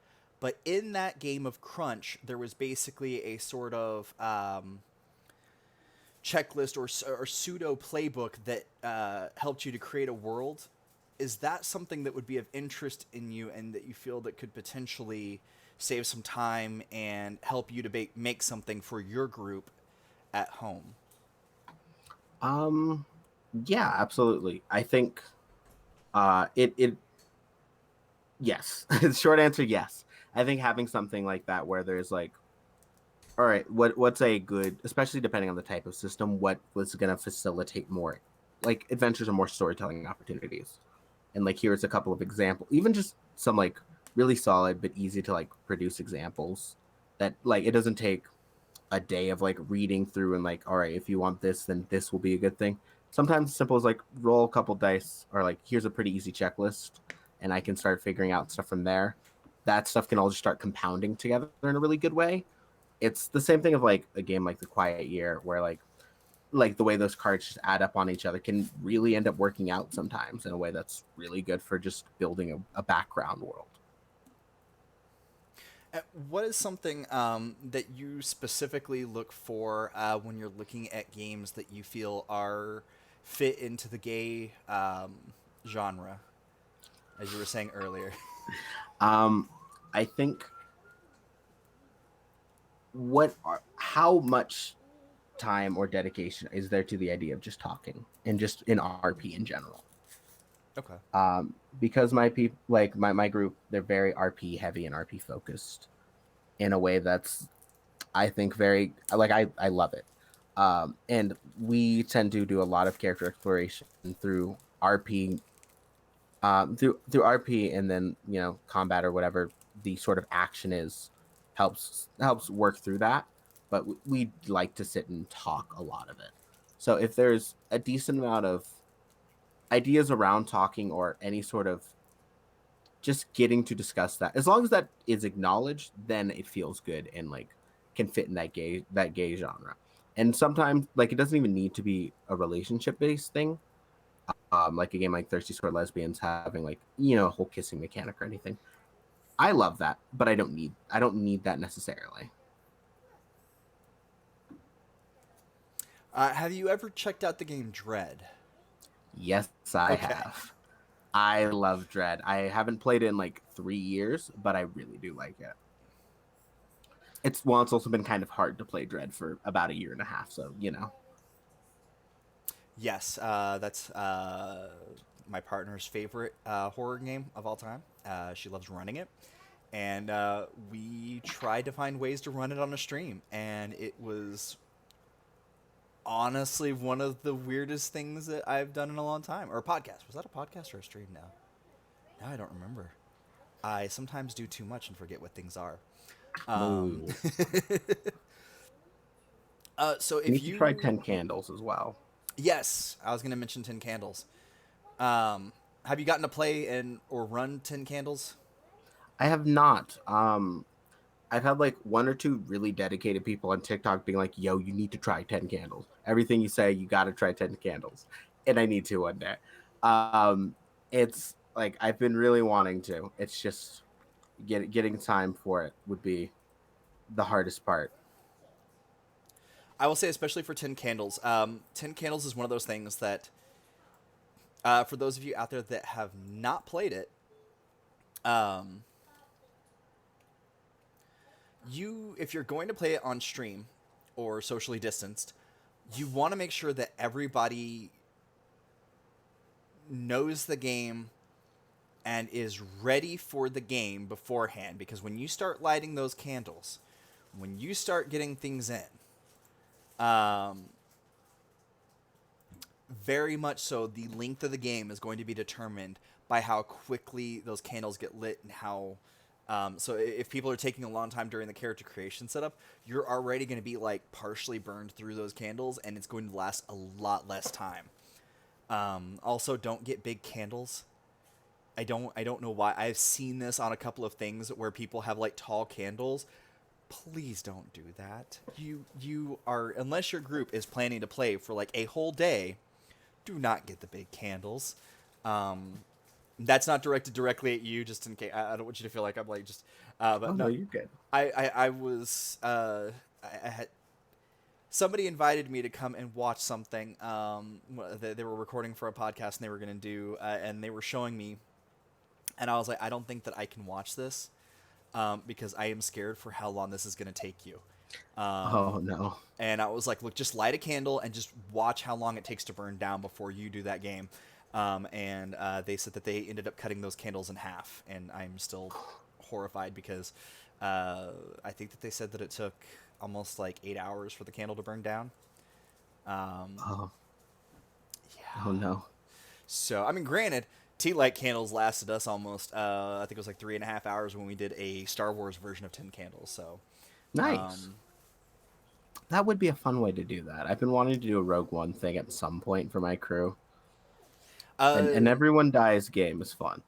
but in that game of Crunch there was basically a sort of checklist or pseudo playbook that helped you to create a world, is that something that would be of interest in you and that you feel that could potentially save some time and help you to make something for your group at home? Um, yeah, absolutely. I think it yes. Short answer, yes. I think having something like that where there's like, all right, what's a good, especially depending on the type of system, what was going to facilitate more like adventures or more storytelling opportunities. And like here's a couple of examples, even just some like really solid but easy to like produce examples that like it doesn't take a day of like reading through and like, all right, if you want this, then this will be a good thing. Sometimes simple as like roll a couple dice or like here's a pretty easy checklist and I can start figuring out stuff from there. That stuff can all just start compounding together in a really good way. It's the same thing of like a game like The Quiet Year where like the way those cards just add up on each other can really end up working out sometimes in a way that's really good for just building a background world. What is something that you specifically look for when you're looking at games that you feel are fit into the gay genre, as you were saying earlier? um I think how much time or dedication is there to the idea of just talking and just in RP in general? Okay. Because my people like my group, they're very RP heavy and RP focused in a way that's I think very like I love it. And we tend to do a lot of character exploration through RP, through RP, and then combat or whatever the sort of action is helps work through that. But we like to sit and talk a lot of it. So if there's a decent amount of ideas around talking or any sort of just getting to discuss that, as long as that is acknowledged, then it feels good and like can fit in that gay genre. And sometimes like it doesn't even need to be a relationship based thing, like a game like Thirsty Sword Lesbians having like a whole kissing mechanic or anything. I love that, but I don't need that necessarily. Have you ever checked out the game Dread? Yes, I Okay. have. I love Dread. I haven't played it in like 3 years, but I really do like it. It's also been kind of hard to play Dread for about a year and a half, so you know. Yes, that's my partner's favorite horror game of all time. She loves running it, and we tried to find ways to run it on a stream, and it was honestly one of the weirdest things that I've done in a long time. Or a podcast. Was that a podcast or a stream now? Now I don't remember. I sometimes do too much and forget what things are. Um, Moo. so You if need to try you... 10 Candles as well. Yes, I was going to mention 10 Candles. Have you gotten to play and or run 10 Candles? I have not. I've had like one or two really dedicated people on TikTok being like, "Yo, you need to try 10 Candles. Everything you say, you got to try 10 Candles," and I need to one day. Um, it's like I've been really wanting to. It's just getting time for it would be the hardest part. I will say, especially for 10 Candles, 10 Candles is one of those things that, for those of you out there that have not played it, um, if you're going to play it on stream or socially distanced, you want to make sure that everybody knows the game and is ready for the game beforehand. Because when you start lighting those candles, when you start getting things in, very much so, the length of the game is going to be determined by how quickly those candles get lit and how. So if people are taking a long time during the character creation setup, you're already going to be like partially burned through those candles, and it's going to last a lot less time. Also, don't get big candles. I don't know why. I've seen this on a couple of things where people have like tall candles. Please don't do that. You are, unless your group is planning to play for like a whole day, do not get the big candles. That's not directed directly at you, just in case. I don't want you to feel like I'm like just. Oh But no, no, you're good. I was I had somebody invited me to come and watch something. They were recording for a podcast and they were gonna do, and they were showing me, and I was like, I don't think that I can watch this, because I am scared for how long this is gonna take you. Oh no. And I was like, look, just light a candle and just watch how long it takes to burn down before you do that game. And they said that they ended up cutting those candles in half, and I'm still horrified because I think that they said that it took almost like 8 hours for the candle to burn down. Oh, oh Yeah. no. So, I mean, granted, tea light candles lasted us almost, I think it was like 3.5 hours when we did a Star Wars version of 10 Candles. So, Nice. um, That would be a fun way to do that. I've been wanting to do a Rogue One thing at some point for my crew. uh, And everyone dies game is fun.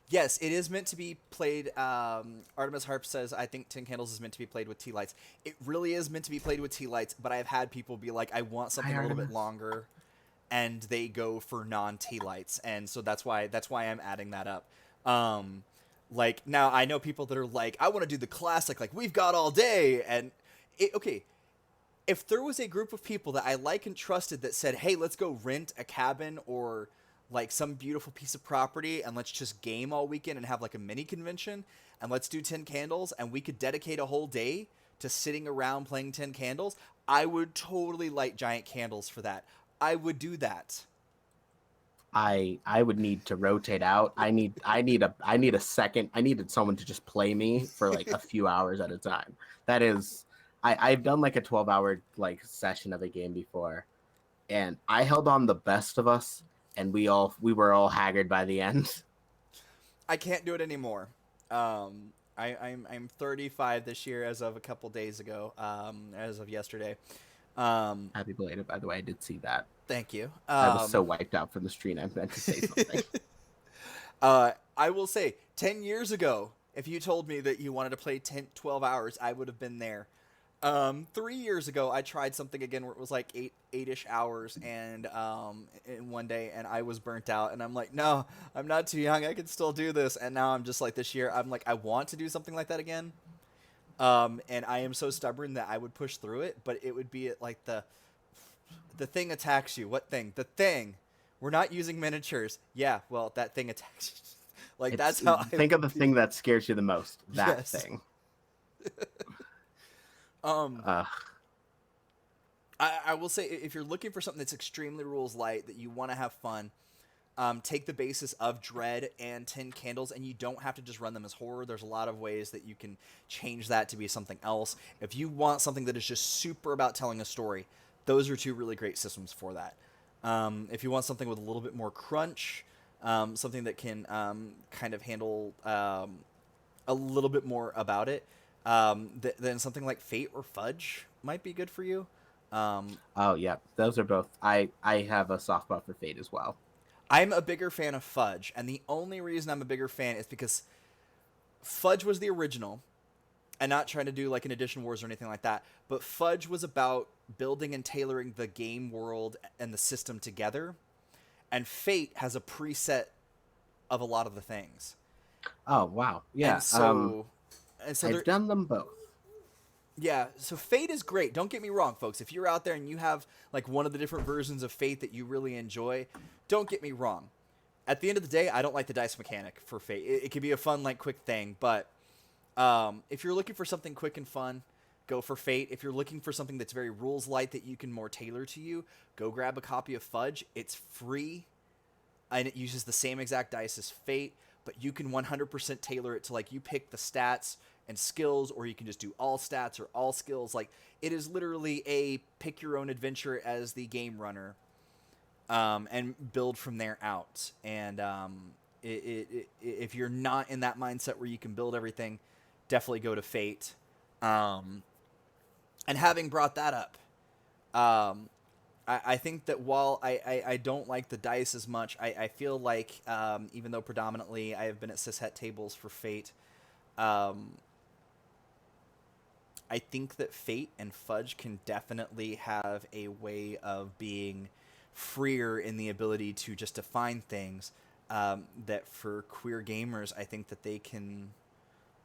yes, it is meant to be played. Artemis Harp says, I think 10 Candles is meant to be played with tea lights. It really is meant to be played with tea lights, but I've had people be like, I want something Hi a little bit Artemis. longer, and they go for non-tea lights, and so that's why I'm adding that up. Like, now I know people that are like, I want to do the classic, like, we've got all day, and okay, if there was a group of people that I like and trusted that said, "Hey, let's go rent a cabin or like some beautiful piece of property and let's just game all weekend and have like a mini convention and let's do 10 candles and we could dedicate a whole day to sitting around playing 10 candles," I would totally light giant candles for that. I would do that. I would need to rotate out. I need a second. I needed someone to just play me for like a few hours at a time. That is I've done like a 12-hour like session of a game before, and I held on the best of us, and we were all haggard by the end. I can't do it anymore. I'm 35 this year as of a couple days ago, as of yesterday. Um, Happy belated, by the way. I did see that. Thank you. I was so wiped out from the stream. I meant to say something. I will say, 10 years ago, if you told me that you wanted to play 10, 12 hours, I would have been there. 3 years ago, I tried something again where it was like eight-ish hours and in one day, and I was burnt out. And I'm like, no, I'm not too young. I can still do this. And now I'm just like, this year, I'm like, I want to do something like that again. And I am so stubborn that I would push through it, but it would be at like the thing attacks you. What thing? The thing. we're not using miniatures. Yeah, well, that thing attacks. Like, It's that's how I think of would the be. thing that scares you the most. That Yes. thing. Um, Uh, I will say, if you're looking for something that's extremely rules light, that you want to have fun, take the basis of Dread and Tin Candles, and you don't have to just run them as horror. There's a lot of ways that you can change that to be something else. If you want something that is just super about telling a story, those are two really great systems for that. If you want something with a little bit more crunch, something that can kind of handle a little bit more about it, then something like Fate or Fudge might be good for you. Um, oh yeah, those are both. I have a soft spot for Fate as well. I'm a bigger fan of Fudge, and the only reason I'm a bigger fan is because Fudge was the original, and not trying to do like an Edition Wars or anything like that, but Fudge was about building and tailoring the game world and the system together, and Fate has a preset of a lot of the things. Oh wow, And yeah. so and so I've there done them both. Yeah, so Fate is great. Don't get me wrong, folks. If you're out there and you have like one of the different versions of Fate that you really enjoy, don't get me wrong. At the end of the day, I don't like the dice mechanic for Fate. It can be a fun, like, quick thing, but if you're looking for something quick and fun, go for Fate. If you're looking for something that's very rules light that you can more tailor to you, go grab a copy of Fudge. It's free, and it uses the same exact dice as Fate, but you can 100% tailor it to, like, you pick the stats and skills, or you can just do all stats or all skills. Like, it is literally a pick your own adventure as the game runner, and build from there out. And if you're not in that mindset where you can build everything, definitely go to Fate. And having brought that up, I think that while I don't like the dice as much, I feel like, even though predominantly I have been at cishet tables for Fate, I think that Fate and Fudge can definitely have a way of being freer in the ability to just define things, that for queer gamers, I think that they can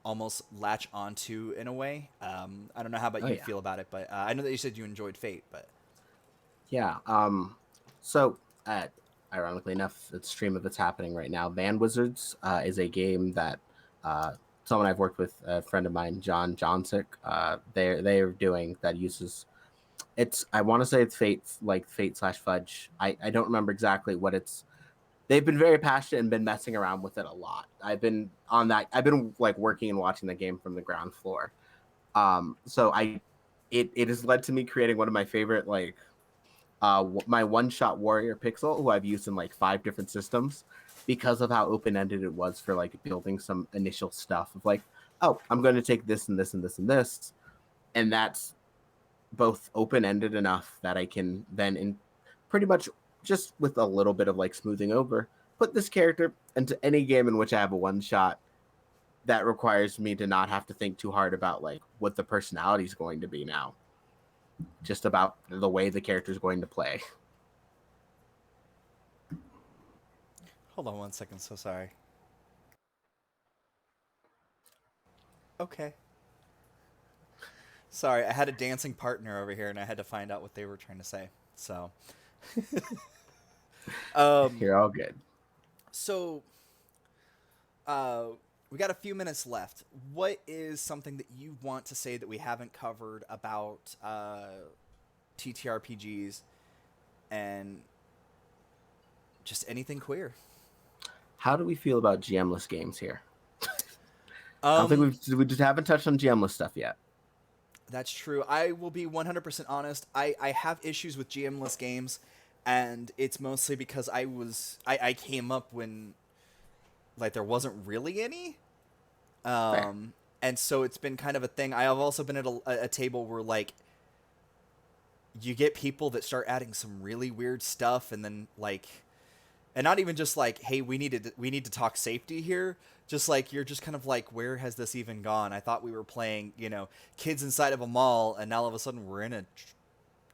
almost latch onto in a way. I don't know how about Oh you yeah, feel about it, but I know that you said you enjoyed Fate, but yeah. So ironically enough, the stream of it's happening right now. Van Wizards is a game that uh, someone I've worked with, a friend of mine, John Johnsick. They're doing that uses. It's I want to say it's Fate, like Fate slash Fudge. I don't remember exactly what it's. They've been very passionate and been messing around with it a lot. I've been on that. I've been like working and watching the game from the ground floor. So it has led to me creating one of my favorite, like, my one shot warrior pixel, who I've used in like 5 different systems, because of how open ended it was for like building some initial stuff of like, oh, I'm going to take this and this and this and this, and that's both open ended enough that I can then, in pretty much just with a little bit of like smoothing over, put this character into any game in which I have a one shot that requires me to not have to think too hard about like what the personality is going to be now, just about the way the character is going to play. hold on one second. So sorry. Okay. Sorry, I had a dancing partner over here, and I had to find out what they were trying to say. So, um, You're all good. so uh, we got a few minutes left. What is something that you want to say that we haven't covered about TTRPGs and just anything queer? How do we feel about GMless games here? I don't think Um, we just haven't touched on GMless stuff yet. that's true. I will be 100% honest. I have issues with GM-less games, and it's mostly because I came up when, like, there wasn't really any. Fair. And so it's been kind of a thing. I have also been at a table where, like, you get people that start adding some really weird stuff, and then, like, and not even just like, hey, we need to talk safety here. Just like, you're just kind of like, where has this even gone? I thought we were playing, kids inside of a mall, and now all of a sudden we're in a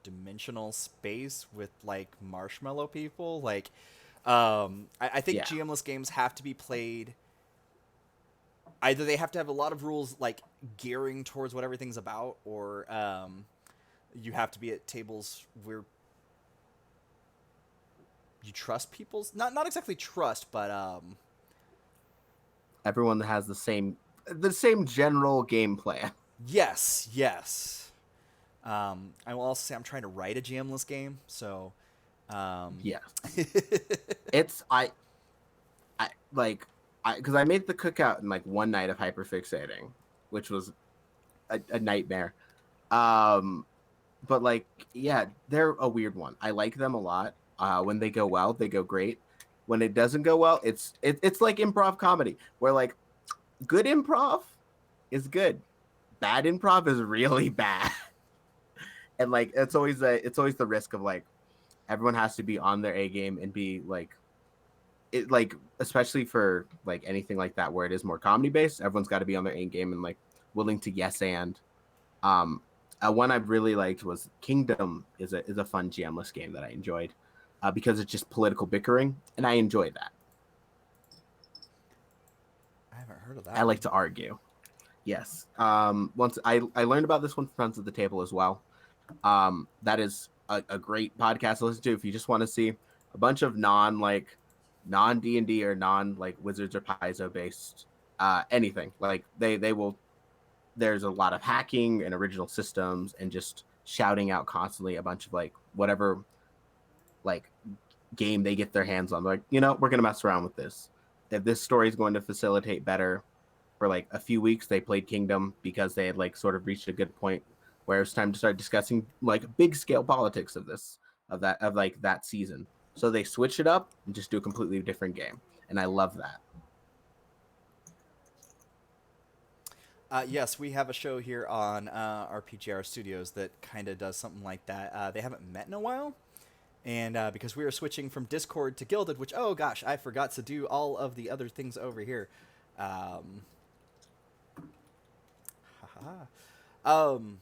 dimensional space with like marshmallow people. Like, I think Yeah. GMless games have to be played. Either they have to have a lot of rules like gearing towards what everything's about, or you have to be at tables where you trust people's not exactly trust, but Everyone that has the same general game plan. yes. I will also say I'm trying to write a GM-less game, so Yes. It's I like I because I made the cookout in like one night of hyperfixating, which was a nightmare. Um, but like, yeah, they're a weird one. I like them a lot. When they go well, they go great. When it doesn't go well, it's like improv comedy, where like good improv is good, bad improv is really bad, and like it's always the risk of like everyone has to be on their A game and be like it like especially for like anything like that where it is more comedy based, everyone's got to be on their A game and like willing to yes and um one I really liked was Kingdom is a fun GMless game that I enjoyed because it's just political bickering and I enjoy that. I haven't heard of I that like one. to argue. Yes. Once I learned about this one from Friends of the Table as well. That is a great podcast to listen to if you just want to see a bunch of non D&D or non like Wizards or Paizo based anything. Like they will. There's a lot of hacking and original systems and just shouting out constantly a bunch of like whatever like game they get their hands on. They're like, we're gonna mess around with this. If this story is going to facilitate better for like a few weeks, they played Kingdom because they had like sort of reached a good point where it's time to start discussing like big scale politics of like that season. So they switch it up and just do a completely different game, and I love that. Yes, we have a show here on RPGR Studios that kind of does something like that. They haven't met in a while, and because we are switching from Discord to Guilded, which oh gosh, I forgot to do all of the other things over here. Um, um,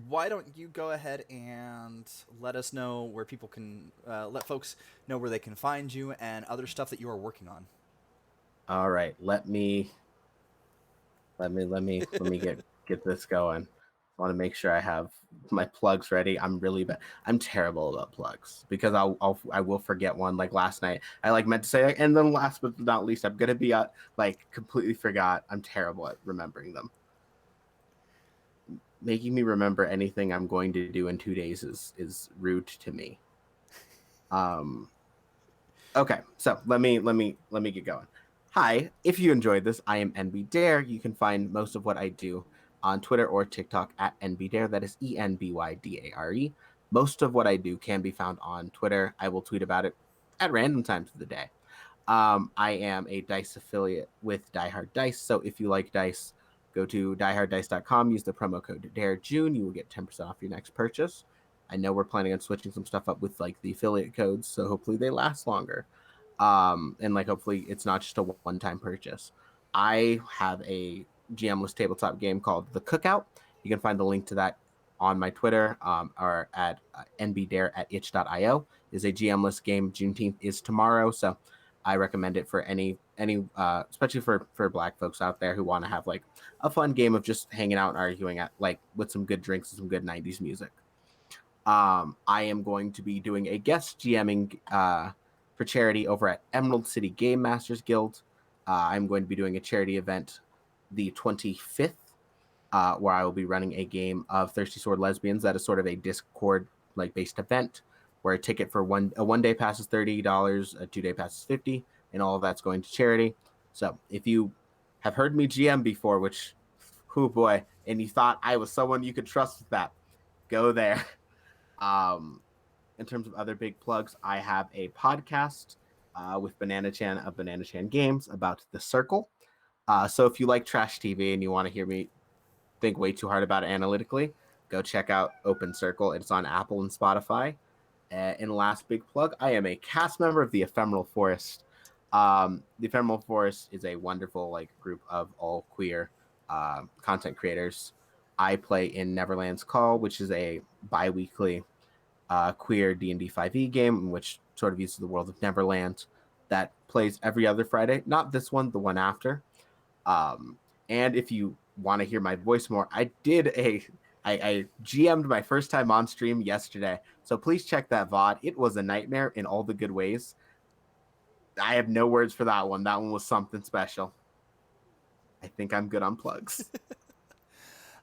why don't you go ahead and let us know where people can let folks know where they can find you and other stuff that you are working on. All right, let me get this going. I want to make sure I have my plugs ready. I'm really bad. I'm terrible about plugs because I will forget one. Like last night, I like meant to say, and then last but not least, I'm gonna be like completely forgot. I'm terrible at remembering them. Making me remember anything I'm going to do in 2 days is rude to me. Um, Okay, so let me get going. Hi, if you enjoyed this, I am EnbyDare. You can find most of what I do on Twitter or TikTok at EnbyDare. That is EnbyDare. Most of what I do can be found on Twitter. I will tweet about it at random times of the day. I am a Dice affiliate with Die Hard Dice, so if you like dice, go to dieharddice.com, use the promo code DareJune. You will get 10% off your next purchase. I know we're planning on switching some stuff up with like the affiliate codes, so hopefully they last longer. And like hopefully it's not just a one-time purchase. I have a GM-less tabletop game called The Cookout. You can find the link to that on my Twitter or at enbydare at itch.io. Is a GM-less game. Juneteenth is tomorrow, so I recommend it for any especially for Black folks out there who want to have like a fun game of just hanging out and arguing at like with some good drinks and some good 90s music. I am going to be doing a guest GMing for charity over at Emerald City Game Masters Guild. I'm going to be doing a charity event the 25th, where I will be running a game of Thirsty Sword Lesbians. That is sort of a Discord like based event where a ticket for a 1 day pass is $30, a 2 day pass is $50, and all of that's going to charity. So if you have heard me GM before, which, oh boy, and you thought I was someone you could trust with that, go there. In terms of other big plugs, I have a podcast with Banana Chan of Banana Chan Games about The Circle. So if you like trash TV and you want to hear me think way too hard about it analytically, go check out Open Circle. It's on Apple and Spotify. And last big plug, I am a cast member of the Ephemeral Forest. The Ephemeral Forest is a wonderful like group of all queer content creators. I play in Neverland's Call, which is a bi-weekly queer D&D 5e game, in which sort of uses the world of Neverland that plays every other Friday. Not this one, the one after. And if you want to hear my voice more, I GM'd my first time on stream yesterday, So please check that VOD. It was a nightmare in all the good ways. I have no words for that one. That one was something special. I think I'm good on plugs.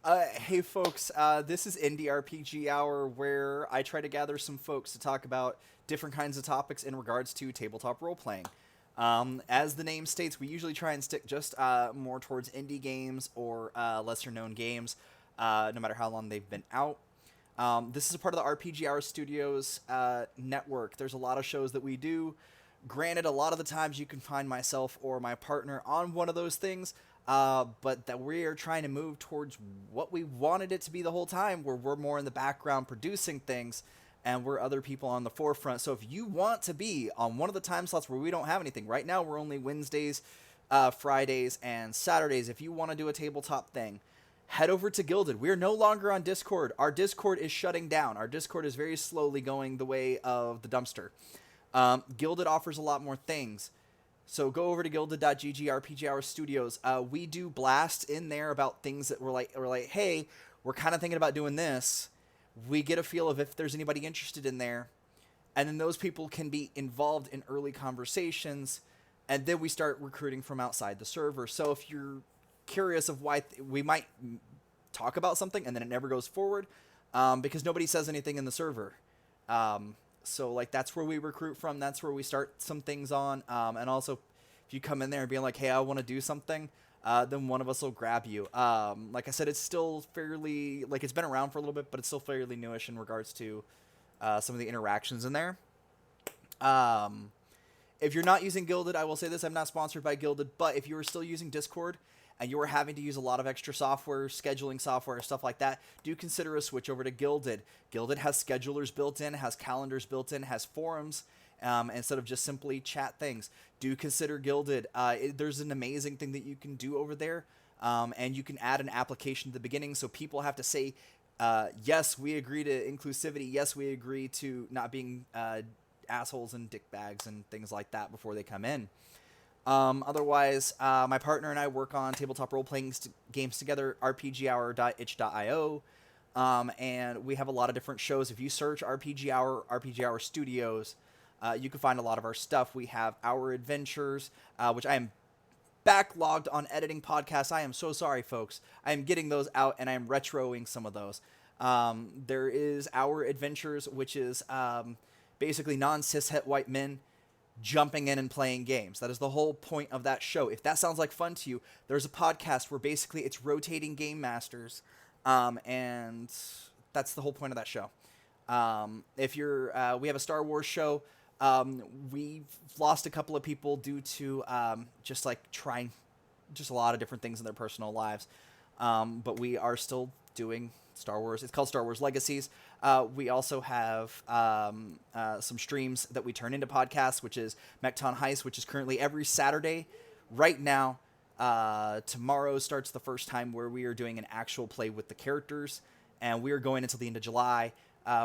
Hey folks, this is IndieRPGHour, where I try to gather some folks to talk about different kinds of topics in regards to tabletop role playing. As the name states, we usually try and stick just more towards indie games or lesser known games, no matter how long they've been out. This is a part of the RPG Hour Studios network. There's a lot of shows that we do. Granted, a lot of the times you can find myself or my partner on one of those things, but that we are trying to move towards what we wanted it to be the whole time, where we're more in the background producing things, and we're other people on the forefront. So if you want to be on one of the time slots where we don't have anything, right now we're only Wednesdays, Fridays, and Saturdays. If you want to do a tabletop thing, head over to Gilded. We're no longer on Discord. Our Discord is shutting down. Our Discord is very slowly going the way of the dumpster. Gilded offers a lot more things. So go over to gilded.gg RPG Hour Studios. We do blasts in there about things that we're like, hey, we're kind of thinking about doing this. We get a feel of if there's anybody interested in there. And then those people can be involved in early conversations. And then we start recruiting from outside the server. So if you're curious of why we might talk about something and then it never goes forward, because nobody says anything in the server. So like that's where we recruit from. That's where we start some things on. And also, if you come in there and being like, hey, I want to do something, then one of us will grab you. Like I said, it's still fairly, like it's been around for a little bit, but it's still fairly newish in regards to some of the interactions in there. If you're not using Gilded, I will say this, I'm not sponsored by Gilded, but if you are still using Discord and you are having to use a lot of extra software, scheduling software, stuff like that, do consider a switch over to Gilded. Gilded has schedulers built in, has calendars built in, has forums, instead of just simply chat things. Do consider Gilded. There's an amazing thing that you can do over there, and you can add an application at the beginning, so people have to say, yes, we agree to inclusivity, yes, we agree to not being assholes and dickbags and things like that before they come in. Otherwise, my partner and I work on tabletop role-playing games together, rpghour.itch.io, and we have a lot of different shows. If you search RPG Hour, RPG Hour Studios, you can find a lot of our stuff. We have Our Adventures, which I am backlogged on editing podcasts. I am so sorry, folks. I am getting those out, and I am retroing some of those. There is Our Adventures, which is basically non-cishet white men jumping in and playing games. That is the whole point of that show. If that sounds like fun to you, there's a podcast where basically it's rotating game masters, and that's the whole point of that show. If you're, we have a Star Wars show. We've lost a couple of people due to just like trying just a lot of different things in their personal lives, but we are still doing Star Wars. It's called Star Wars Legacies. We also have some streams that we turn into podcasts, which is Mechton Heist, which is currently every Saturday. Right now, tomorrow starts the first time where we are doing an actual play with the characters, and we are going until the end of July.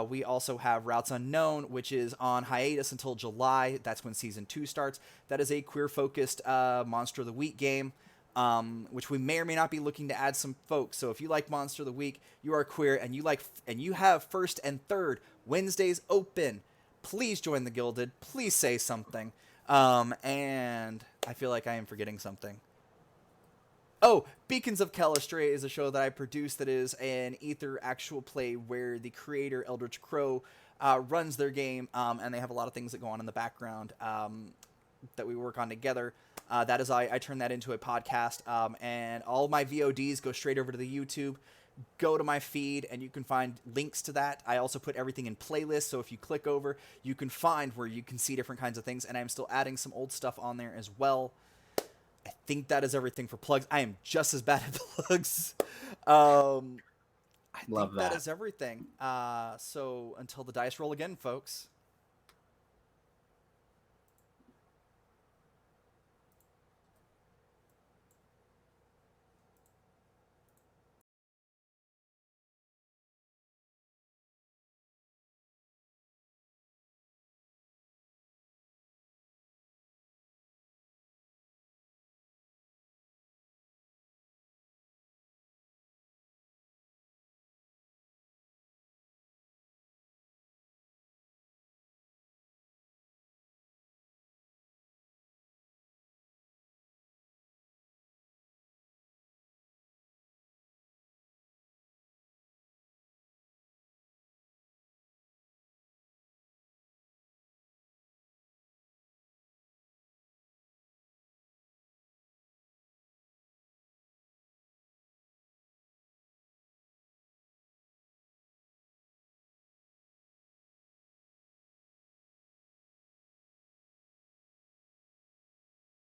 We also have Routes Unknown, which is on hiatus until July. That's when Season 2 starts. That is a queer-focused Monster of the Week game, which we may or may not be looking to add some folks. So if you like Monster of the Week, you are queer, and you have first and third Wednesdays open, please join the Gilded. Please say something. And I feel like I am forgetting something. Oh, Beacons of Calistray is a show that I produce that is an Ether actual play where the creator, Eldritch Crow, runs their game, and they have a lot of things that go on in the background that we work on together. That is, I turn that into a podcast, and all of my VODs go straight over to the YouTube. Go to my feed, and you can find links to that. I also put everything in playlists, so if you click over, you can find where you can see different kinds of things, and I'm still adding some old stuff on there as well. I think that is everything for plugs. I am just as bad at plugs. I think that is everything. So until the dice roll again, folks.